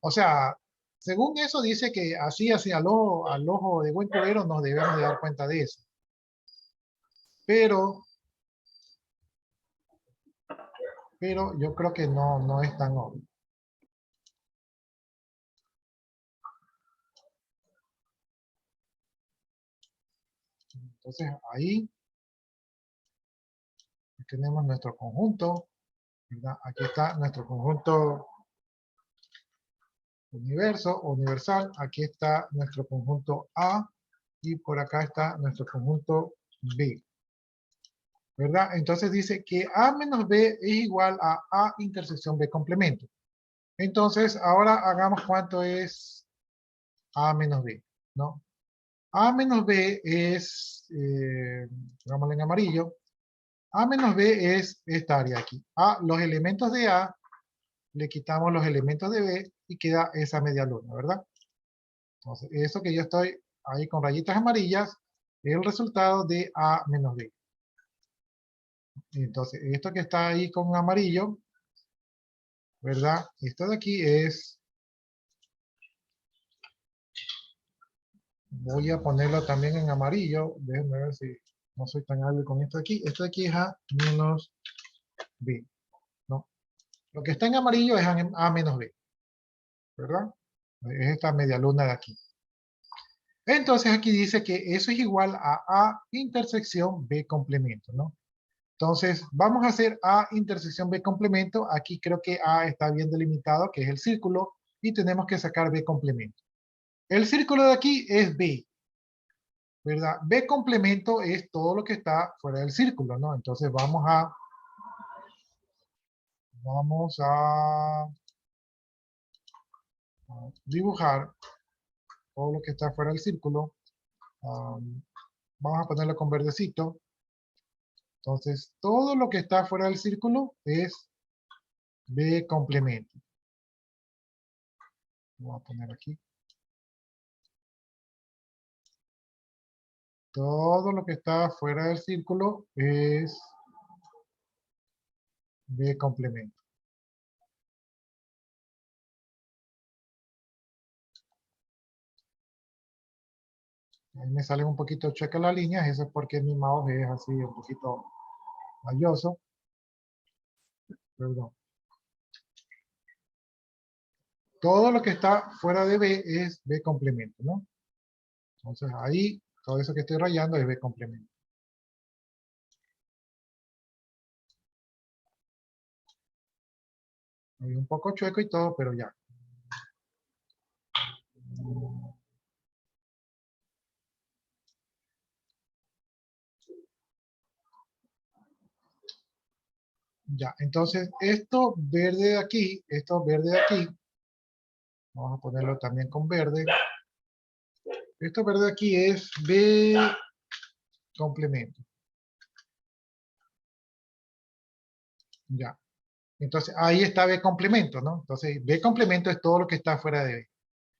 o sea, según eso dice que así al ojo de buen cubero nos debemos de dar cuenta de eso. Pero yo creo que no es tan obvio. Entonces ahí tenemos nuestro conjunto, ¿verdad? Aquí está nuestro conjunto universal, aquí está nuestro conjunto A y por acá está nuestro conjunto B, ¿verdad? Entonces dice que A menos B es igual a A intersección B complemento. Entonces ahora hagamos cuánto es A menos B, ¿no? A menos B es, pongámoslo en amarillo, A menos B es esta área aquí. Los elementos de A, le quitamos los elementos de B y queda esa media luna, ¿verdad? Entonces, eso que yo estoy ahí con rayitas amarillas es el resultado de A menos B. Entonces, esto que está ahí con amarillo, ¿verdad? Esto de aquí es, voy a ponerlo también en amarillo, déjenme ver si no soy tan hábil con esto de aquí. Esto de aquí es A menos B, ¿no? Lo que está en amarillo es A menos B, ¿verdad? Es esta media luna de aquí. Entonces aquí dice que eso es igual a A intersección B complemento, ¿no? Entonces vamos a hacer A intersección B complemento. Aquí creo que A está bien delimitado, que es el círculo, y tenemos que sacar B complemento. El círculo de aquí es B, ¿verdad? B complemento es todo lo que está fuera del círculo, ¿no? Entonces vamos a dibujar todo lo que está fuera del círculo. Vamos a ponerlo con verdecito. Entonces, todo lo que está fuera del círculo es B complemento. Voy a poner aquí. Todo lo que está fuera del círculo es B complemento. Ahí me salen un poquito chuecas las líneas, eso es porque mi mouse es así un poquito falloso. Perdón. Todo lo que está fuera de B es B complemento, ¿no? Entonces ahí, todo eso que estoy rayando es B complemento. Hay un poco chueco y todo, pero ya. Ya, entonces esto verde de aquí, Vamos a ponerlo también con verde. Esto verde aquí es B complemento. Ya. Entonces, ahí está B complemento, ¿no? Entonces, B complemento es todo lo que está fuera de B.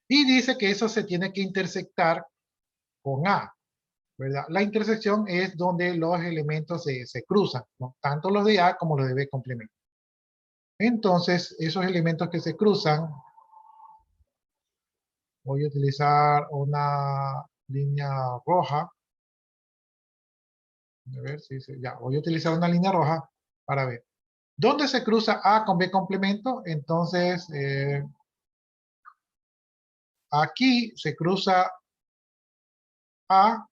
Y dice que eso se tiene que intersectar con A, ¿verdad? La intersección es donde los elementos se cruzan, ¿no? Tanto los de A como los de B complemento. Entonces, esos elementos que se cruzan, voy a utilizar una línea roja. A ver si ya, voy a utilizar una línea roja para ver. ¿Dónde se cruza A con B complemento? Entonces, aquí se cruza A,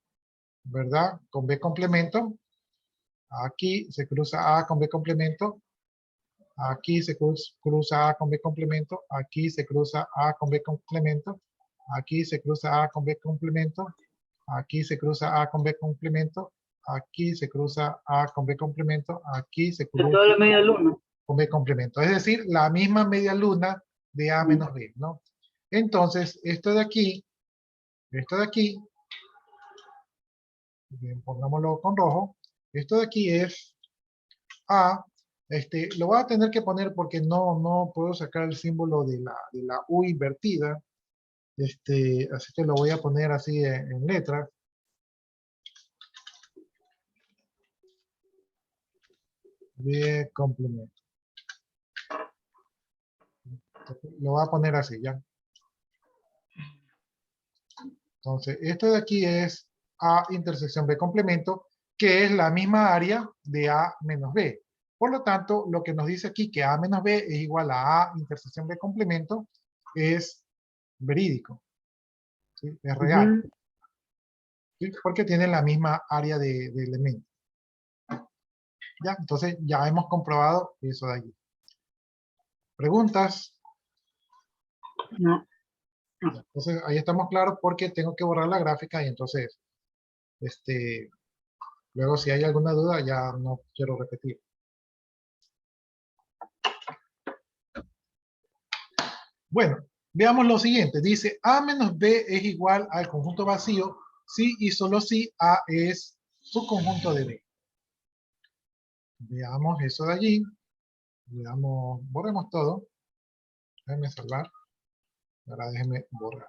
¿verdad? Con B complemento. Aquí se cruza A con B complemento. Aquí se cruza A con B complemento. Aquí se cruza A con B complemento. Aquí se cruza A con B complemento. Aquí se cruza A con B complemento. Aquí se cruza A con B complemento. Aquí se cruza Toda la media luna. con B complemento. Es decir, la misma media luna de A menos B, ¿no? Entonces, esto de aquí, bien, pongámoslo con rojo. Esto de aquí es A. Lo voy a tener que poner porque no puedo sacar el símbolo de la U invertida. Así que lo voy a poner así en letras. B complemento. Lo voy a poner así, ¿ya? Entonces, esto de aquí es A intersección B complemento, que es la misma área de A menos B. Por lo tanto, lo que nos dice aquí que A menos B es igual a A intersección B complemento es verídico. ¿Sí? Es real. ¿Sí? Porque tiene la misma área de elemento. ¿Ya? Entonces, ya hemos comprobado eso de allí. ¿Preguntas? No. Entonces, ahí estamos claros porque tengo que borrar la gráfica y entonces, luego si hay alguna duda ya no quiero repetir. Bueno, veamos lo siguiente. Dice A menos B es igual al conjunto vacío si y solo si A es su conjunto de B. Veamos eso de allí. Veamos, borremos todo. Déjenme salvar. Ahora déjenme borrar.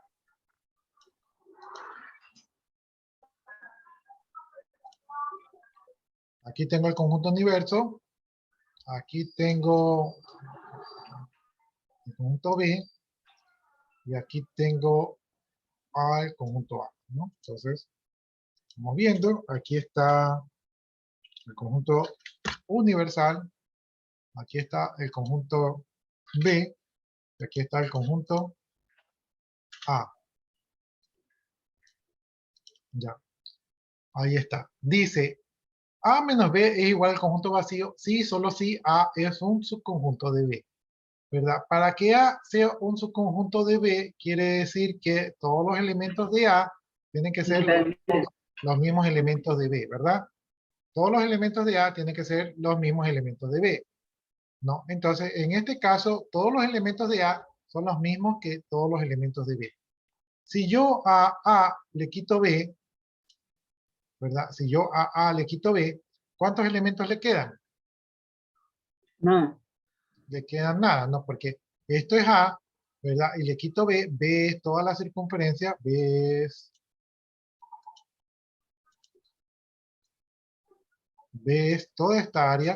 Aquí tengo el conjunto universo. Aquí tengo el conjunto B. Y aquí tengo el conjunto A, ¿no? Entonces, estamos viendo. Aquí está el conjunto universal. Aquí está el conjunto B. Y aquí está el conjunto A. Ya. Ahí está. Dice, A menos B es igual al conjunto vacío si solo si A es un subconjunto de B. ¿Verdad? Para que A sea un subconjunto de B, quiere decir que todos los elementos de A tienen que ser los mismos elementos de B, ¿verdad? Todos los elementos de A tienen que ser los mismos elementos de B. ¿No? Entonces, en este caso, todos los elementos de A son los mismos que todos los elementos de B. Si yo a A le quito B, ¿verdad? Si yo a A le quito B, ¿cuántos elementos le quedan? No. Le quedan nada, ¿no? Porque esto es A, ¿verdad? Y le quito B, B es toda la circunferencia, B es toda esta área.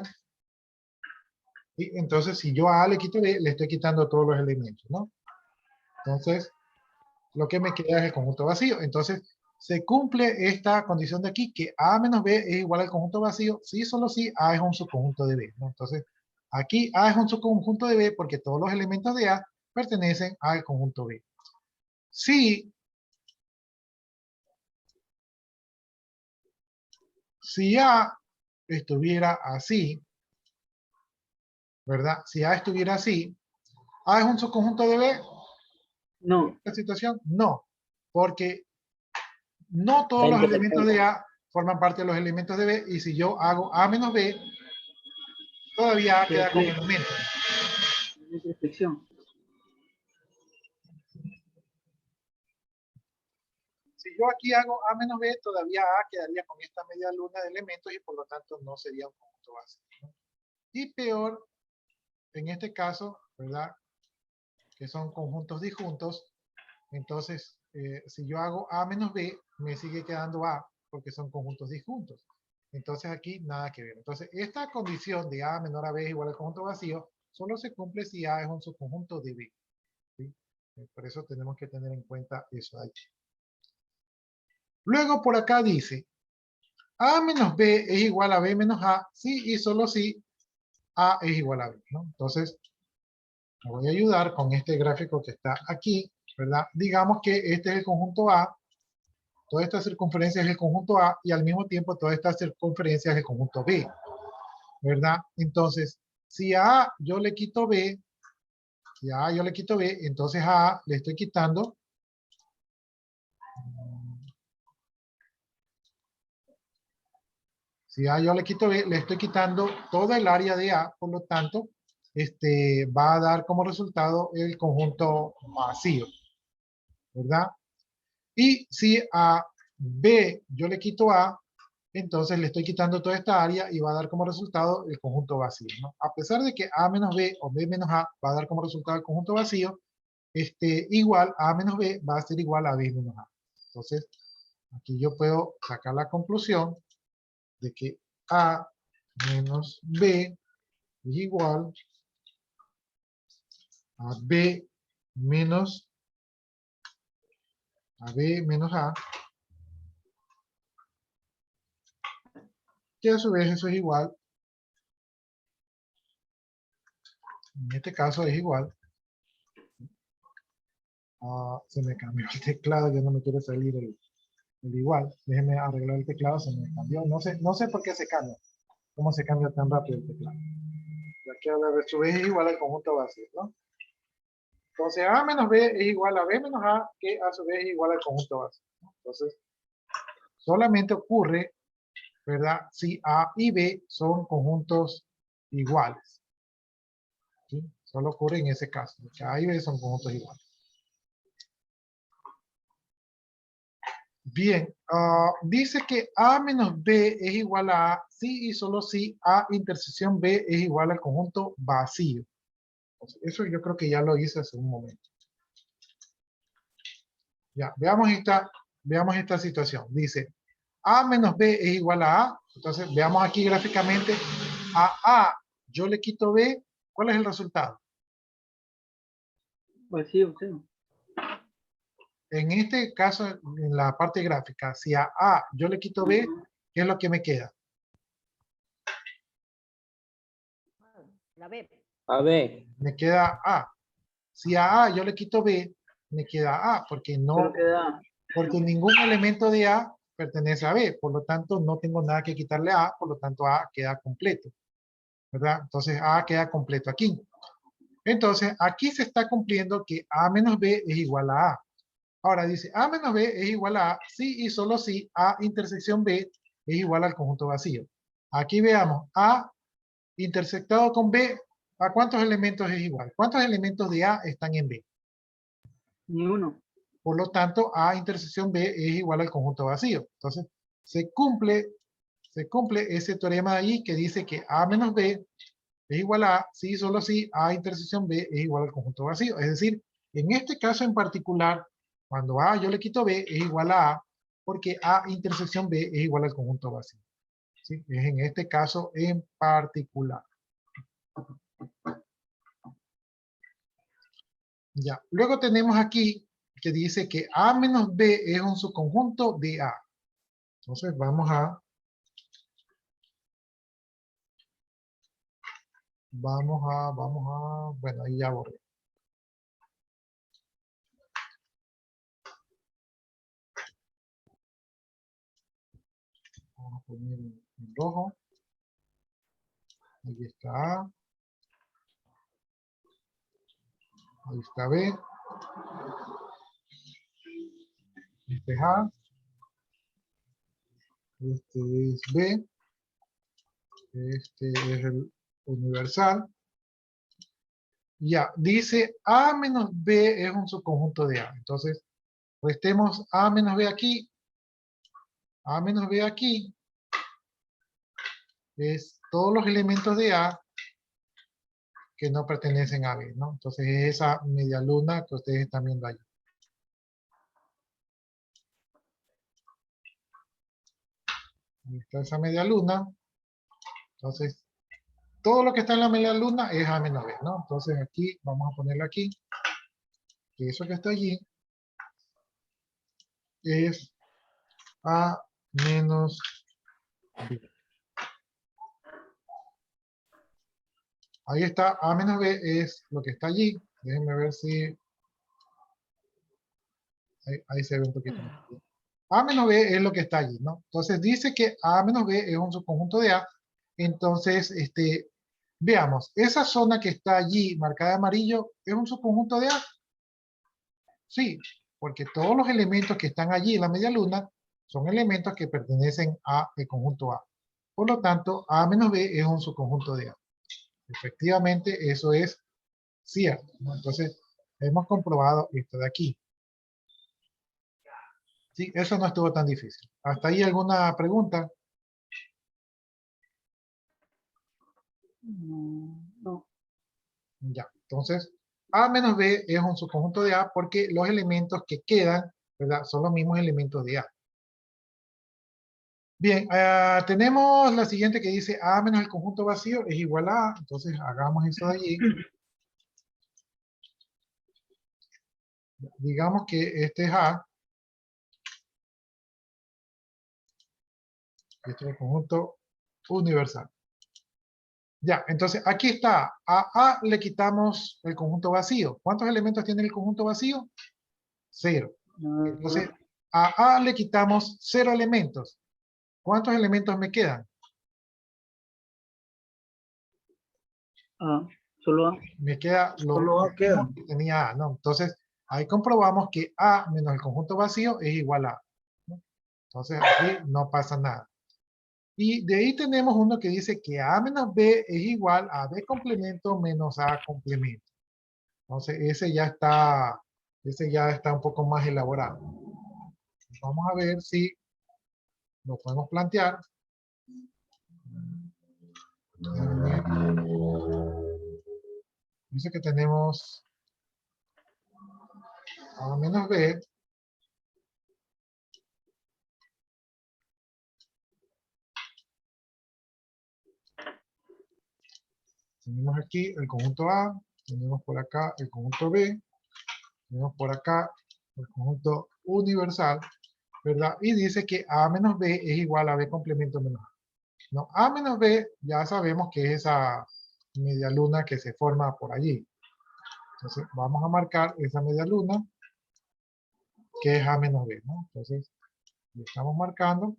Y entonces, si yo a A le quito B, le estoy quitando todos los elementos, ¿no? Entonces, lo que me queda es el conjunto vacío. Entonces, se cumple esta condición de aquí, que A menos B es igual al conjunto vacío, si solo si A es un subconjunto de B, ¿no? Entonces, aquí A es un subconjunto de B porque todos los elementos de A pertenecen al conjunto B. Si A estuviera así, ¿verdad? Si A estuviera así, ¿A es un subconjunto de B? No. ¿Esta situación? No, porque no todos los elementos de A forman parte de los elementos de B, y si yo hago A menos B, todavía A queda como elemento. Intersección. Si yo aquí hago A menos B, todavía A quedaría con esta media luna de elementos y por lo tanto no sería un conjunto vacío, ¿no? Y peor, en este caso, ¿verdad? Que son conjuntos disjuntos. Entonces, si yo hago A menos B, me sigue quedando A porque son conjuntos disjuntos. Entonces aquí nada que ver. Entonces, esta condición de A menor a B es igual al conjunto vacío solo se cumple si A es un subconjunto de B, ¿sí? Por eso tenemos que tener en cuenta eso de aquí. Luego por acá dice, A menos B es igual a B menos A, sí y solo si A es igual a B, ¿no? Entonces, me voy a ayudar con este gráfico que está aquí, ¿verdad? Digamos que este es el conjunto A, toda esta circunferencia es el conjunto A y al mismo tiempo toda esta circunferencia es el conjunto B, ¿verdad? Entonces, si a A yo le quito B, si a A yo le quito B, entonces a A le estoy quitando si A yo le quito B, le estoy quitando toda el área de A, por lo tanto, va a dar como resultado el conjunto vacío, ¿verdad? Y si a B yo le quito A, entonces le estoy quitando toda esta área y va a dar como resultado el conjunto vacío, ¿no? A pesar de que A menos B o B menos A va a dar como resultado el conjunto vacío, igual A menos B va a ser igual a B menos A. Entonces, aquí yo puedo sacar la conclusión de que A menos B es igual a B menos A, que a su vez eso es igual, en este caso es igual, se me cambió el teclado, ya no me quiere salir el igual, déjenme arreglar el teclado, se me cambió, no sé por qué se cambia, cómo se cambia tan rápido el teclado. Ya que a su vez es igual al conjunto vacío, ¿no? Entonces A menos B es igual a B menos A, que a su vez es igual al conjunto vacío, ¿no? Entonces, solamente ocurre, ¿verdad? Si A y B son conjuntos iguales, ¿sí? Solo ocurre en ese caso, que A y B son conjuntos iguales. Bien, dice que A menos B es igual a A, sí y solo si A intersección B es igual al conjunto vacío. Entonces, eso yo creo que ya lo hice hace un momento. Ya, veamos esta situación. Dice, A menos B es igual a A. Entonces, veamos aquí gráficamente. A yo le quito B. ¿Cuál es el resultado? Vacío, sí. En este caso, en la parte gráfica, si a A yo le quito B, ¿qué es lo que me queda? La B. A B. Me queda A. Si a A yo le quito B, me queda A, porque Solo queda porque ningún elemento de A pertenece a B, por lo tanto no tengo nada que quitarle a A, por lo tanto A queda completo, ¿verdad? Entonces A queda completo aquí. Entonces aquí se está cumpliendo que A menos B es igual a A. Ahora dice A menos B es igual a A, si y solo si A intersección B es igual al conjunto vacío. Aquí veamos, A intersectado con B, ¿a cuántos elementos es igual? ¿Cuántos elementos de A están en B? ni uno. Por lo tanto, A intersección B es igual al conjunto vacío. Entonces, se cumple ese teorema de ahí que dice que A menos B es igual a A, si y solo si A intersección B es igual al conjunto vacío. Es decir, en este caso en particular, cuando A yo le quito B es igual a A, porque A intersección B es igual al conjunto vacío. ¿Sí? Es en este caso en particular. Ya. Luego tenemos aquí que dice que A menos B es un subconjunto de A. Entonces vamos a bueno, ahí ya borré. Vamos a poner en rojo. Ahí está A. Ahí está B. Este es A. Este es B. Este es el universal. Ya, dice A menos B es un subconjunto de A. Entonces, Pues tenemos A menos B aquí. A menos B aquí es todos los elementos de A que no pertenecen a B, ¿no? Entonces es esa media luna que ustedes están viendo ahí. Ahí está esa media luna. Entonces, todo lo que está en la media luna es A menos B, ¿no? Entonces aquí, vamos a ponerlo aquí, que eso que está allí es A menos B. Ahí está, A menos B es lo que está allí. Déjenme ver si... Ahí se ve un poquito más. A menos B es lo que está allí, ¿no? Entonces dice que A menos B es un subconjunto de A. Entonces, veamos, esa zona que está allí marcada de amarillo, ¿es un subconjunto de A? Sí, porque todos los elementos que están allí en la media luna son elementos que pertenecen a el conjunto A. Por lo tanto, A menos B es un subconjunto de A. Efectivamente, eso es cierto, ¿no? Entonces, hemos comprobado esto de aquí. Sí, eso no estuvo tan difícil. ¿Hasta ahí alguna pregunta? No. Ya, entonces, A menos B es un subconjunto de A porque los elementos que quedan, ¿verdad? Son los mismos elementos de A. Bien, tenemos la siguiente que dice A menos el conjunto vacío es igual a A. Entonces, hagamos eso de allí. Digamos que este es A. Este es el conjunto universal. Ya, entonces aquí está. A A le quitamos el conjunto vacío. ¿Cuántos elementos tiene el conjunto vacío? 0. Entonces, a A le quitamos 0 elementos. ¿Cuántos elementos me quedan? Solo A. Me queda lo Solo A queda. mismo que tenía A, ¿no? Entonces, ahí comprobamos que A menos el conjunto vacío es igual a A, ¿no? Entonces, aquí no pasa nada. Y de ahí tenemos uno que dice que A menos B es igual a B complemento menos A complemento. Entonces, ese ya está un poco más elaborado. Vamos a ver si lo podemos plantear. Dice que tenemos A menos B. Tenemos aquí el conjunto A, tenemos por acá el conjunto B, tenemos por acá el conjunto universal, ¿verdad? Y dice que A menos B es igual a B complemento menos A. No, A menos B ya sabemos que es esa media luna que se forma por allí. Entonces vamos a marcar esa media luna que es A menos B, ¿no? Entonces le estamos marcando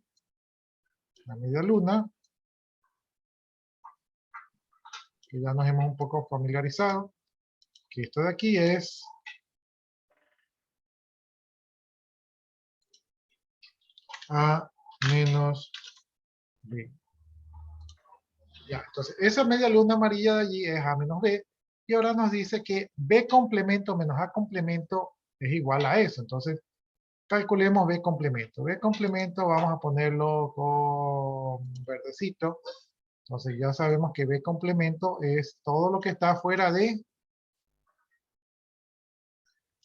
la media luna, que ya nos hemos un poco familiarizado, que esto de aquí es A menos B. Ya, entonces esa media luna amarilla de allí es A menos B, y ahora nos dice que B complemento menos A complemento es igual a eso. Entonces, calculemos B complemento. B complemento vamos a ponerlo con verdecito. Entonces ya sabemos que B complemento es todo lo que está fuera de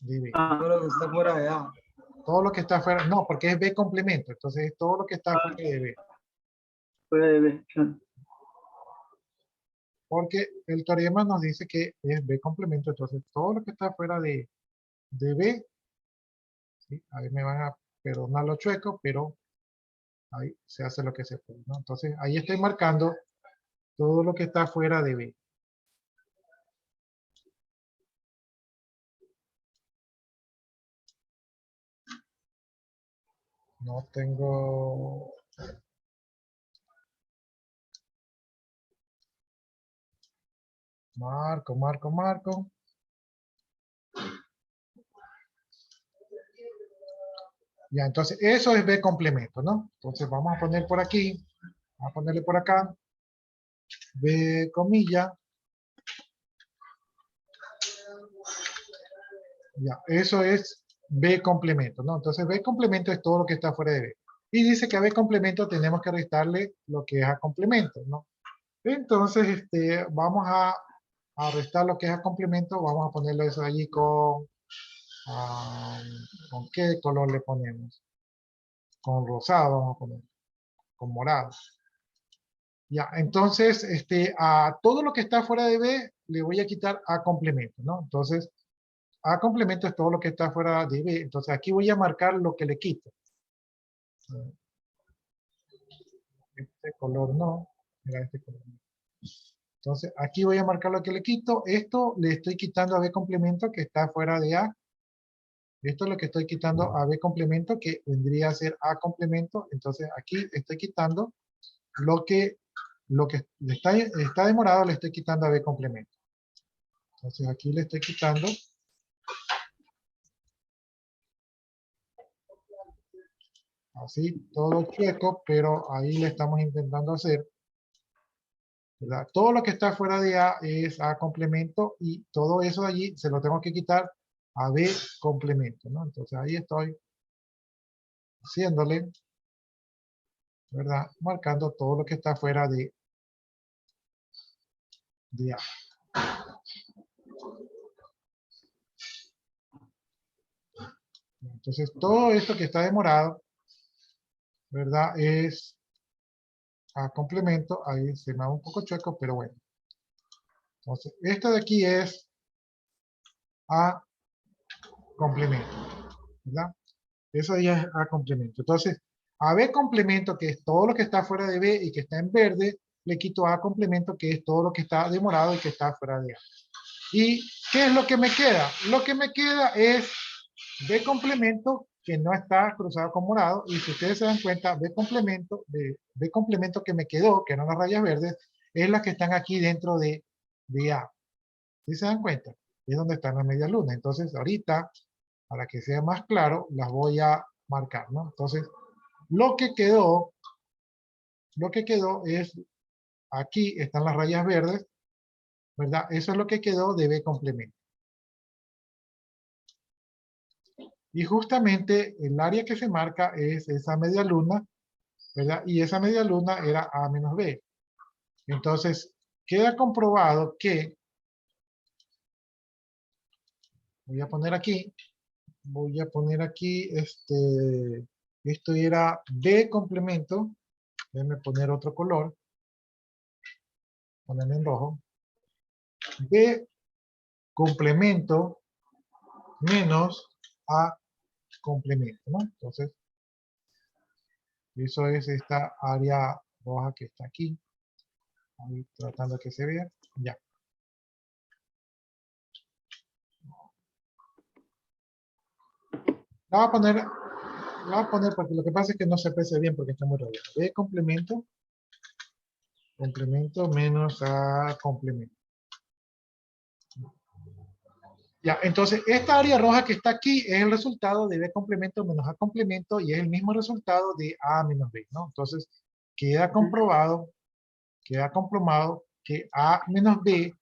B. Todo lo que está fuera de A. Todo lo que está fuera, no, porque es B complemento. Entonces es todo lo que está fuera de B. Fuera de B, claro. Porque el teorema nos dice que es B complemento. Entonces todo lo que está fuera de B, ¿sí? Ahí me van a perdonar los chuecos, pero ahí se hace lo que se puede, ¿no? Entonces ahí estoy marcando todo lo que está fuera de B. No tengo... Marco. Ya, entonces eso es B complemento, ¿no? Entonces vamos a poner por aquí, vamos a ponerle por acá, B comilla. Ya, eso es B complemento, ¿no? Entonces B complemento es todo lo que está fuera de B. Y dice que a B complemento tenemos que restarle lo que es A complemento, ¿no? Entonces, vamos a restar lo que es A complemento, vamos a ponerlo eso allí ¿con qué color le ponemos? Con rosado vamos a poner, con morado. Ya, entonces, a todo lo que está fuera de B le voy a quitar A complemento, ¿no? Entonces, A complemento es todo lo que está fuera de B. Entonces, aquí voy a marcar lo que le quito. Este color no, mira este color no. Entonces, aquí voy a marcar lo que le quito. Esto le estoy quitando a B complemento que está fuera de A. Esto es lo que estoy quitando a B complemento, que vendría a ser A complemento. Entonces, aquí estoy quitando lo que está demorado, le estoy quitando a B complemento. Entonces, aquí le estoy quitando. Así, todo chueco, pero ahí le estamos intentando hacer, ¿verdad? Todo lo que está fuera de A es A complemento y todo eso de allí se lo tengo que quitar a B complemento, ¿no? Entonces ahí estoy haciéndole, ¿verdad? Marcando todo lo que está fuera de A. Entonces todo esto que está demorado, ¿verdad? Es A complemento, ahí se me va un poco chueco, pero bueno. Entonces, esto de aquí es A complemento, ¿verdad? Eso ya es A complemento. Entonces, a B complemento, que es todo lo que está fuera de B y que está en verde, le quito A complemento, que es todo lo que está demorado y que está fuera de A. ¿Y qué es lo que me queda? Lo que me queda es B complemento, que no está cruzado con morado, y si ustedes se dan cuenta, B complemento que me quedó, que eran las rayas verdes, es las que están aquí dentro de A. ¿Sí se dan cuenta? Es donde están las medias lunas. Entonces, ahorita, para que sea más claro, las voy a marcar, ¿no? Entonces, lo que quedó es, aquí están las rayas verdes, ¿verdad? Eso es lo que quedó de B complemento. Y justamente el área que se marca es esa media luna, ¿verdad? Y esa media luna era A menos B. Entonces, queda comprobado que, voy a poner aquí, esto era B complemento, déjenme poner otro color, ponerme en rojo, B complemento menos A complemento, ¿no? Entonces, eso es esta área roja que está aquí. Ahí tratando que se vea. Ya. La voy a poner porque lo que pasa es que no se aprecia bien porque está muy raro. B complemento menos A complemento. Ya, entonces esta área roja que está aquí es el resultado de B complemento menos A complemento y es el mismo resultado de A menos B, ¿no? Entonces queda comprobado que A menos B,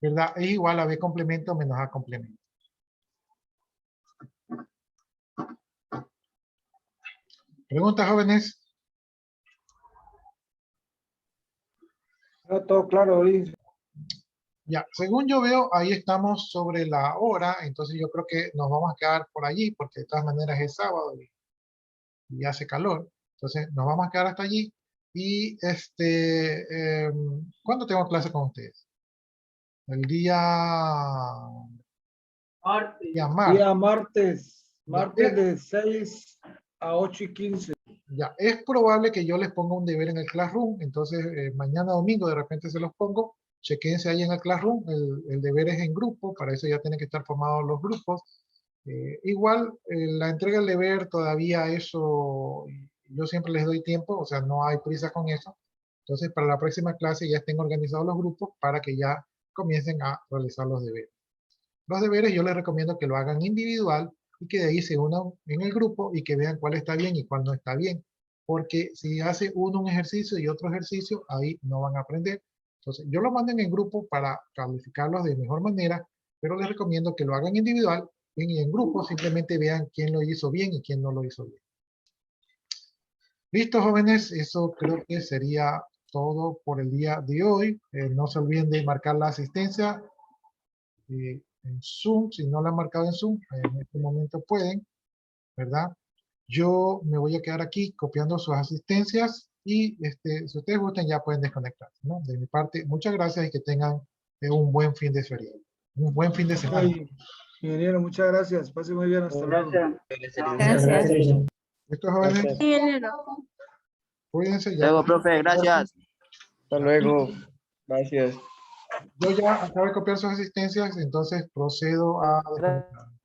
¿verdad? Es igual a B complemento menos A complemento. ¿Preguntas, jóvenes? Todo claro, Luis. Ya, según yo veo, ahí estamos sobre la hora, entonces yo creo que nos vamos a quedar por allí, porque de todas maneras es sábado y hace calor. Entonces nos vamos a quedar hasta allí. Y ¿cuándo tengo clase con ustedes? El día martes. Día martes de 6 a 8:15. Ya, es probable que yo les ponga un deber en el Classroom, entonces mañana domingo de repente se los pongo, chequense ahí en el Classroom, el deber es en grupo, para eso ya tienen que estar formados los grupos. Igual, la entrega del deber todavía eso, yo siempre les doy tiempo, o sea, no hay prisa con eso. Entonces, para la próxima clase ya estén organizados los grupos para que ya comiencen a realizar los deberes. Los deberes yo les recomiendo que lo hagan individual y que de ahí se unan en el grupo y que vean cuál está bien y cuál no está bien. Porque si hace uno un ejercicio y otro ejercicio, ahí no van a aprender. Entonces, yo lo mando en el grupo para calificarlos de mejor manera, pero les recomiendo que lo hagan individual y en grupo simplemente vean quién lo hizo bien y quién no lo hizo bien. Listo, jóvenes, eso creo que sería todo por el día de hoy. No se olviden de marcar la asistencia en Zoom. Si no la han marcado en Zoom, en este momento pueden, ¿verdad? Yo me voy a quedar aquí copiando sus asistencias y si ustedes gustan ya pueden desconectarse, ¿no? De mi parte, muchas gracias y que tengan un buen fin de feriado. Un buen fin de semana. Ay, ingeniero, muchas gracias. Pase muy bien. Hasta luego. Gracias. Listo, jóvenes, Ingeniero. cuídense ya. Luego, profe, gracias. Hasta luego. Gracias. Yo ya acabo de copiar sus asistencias, entonces procedo a desconectar.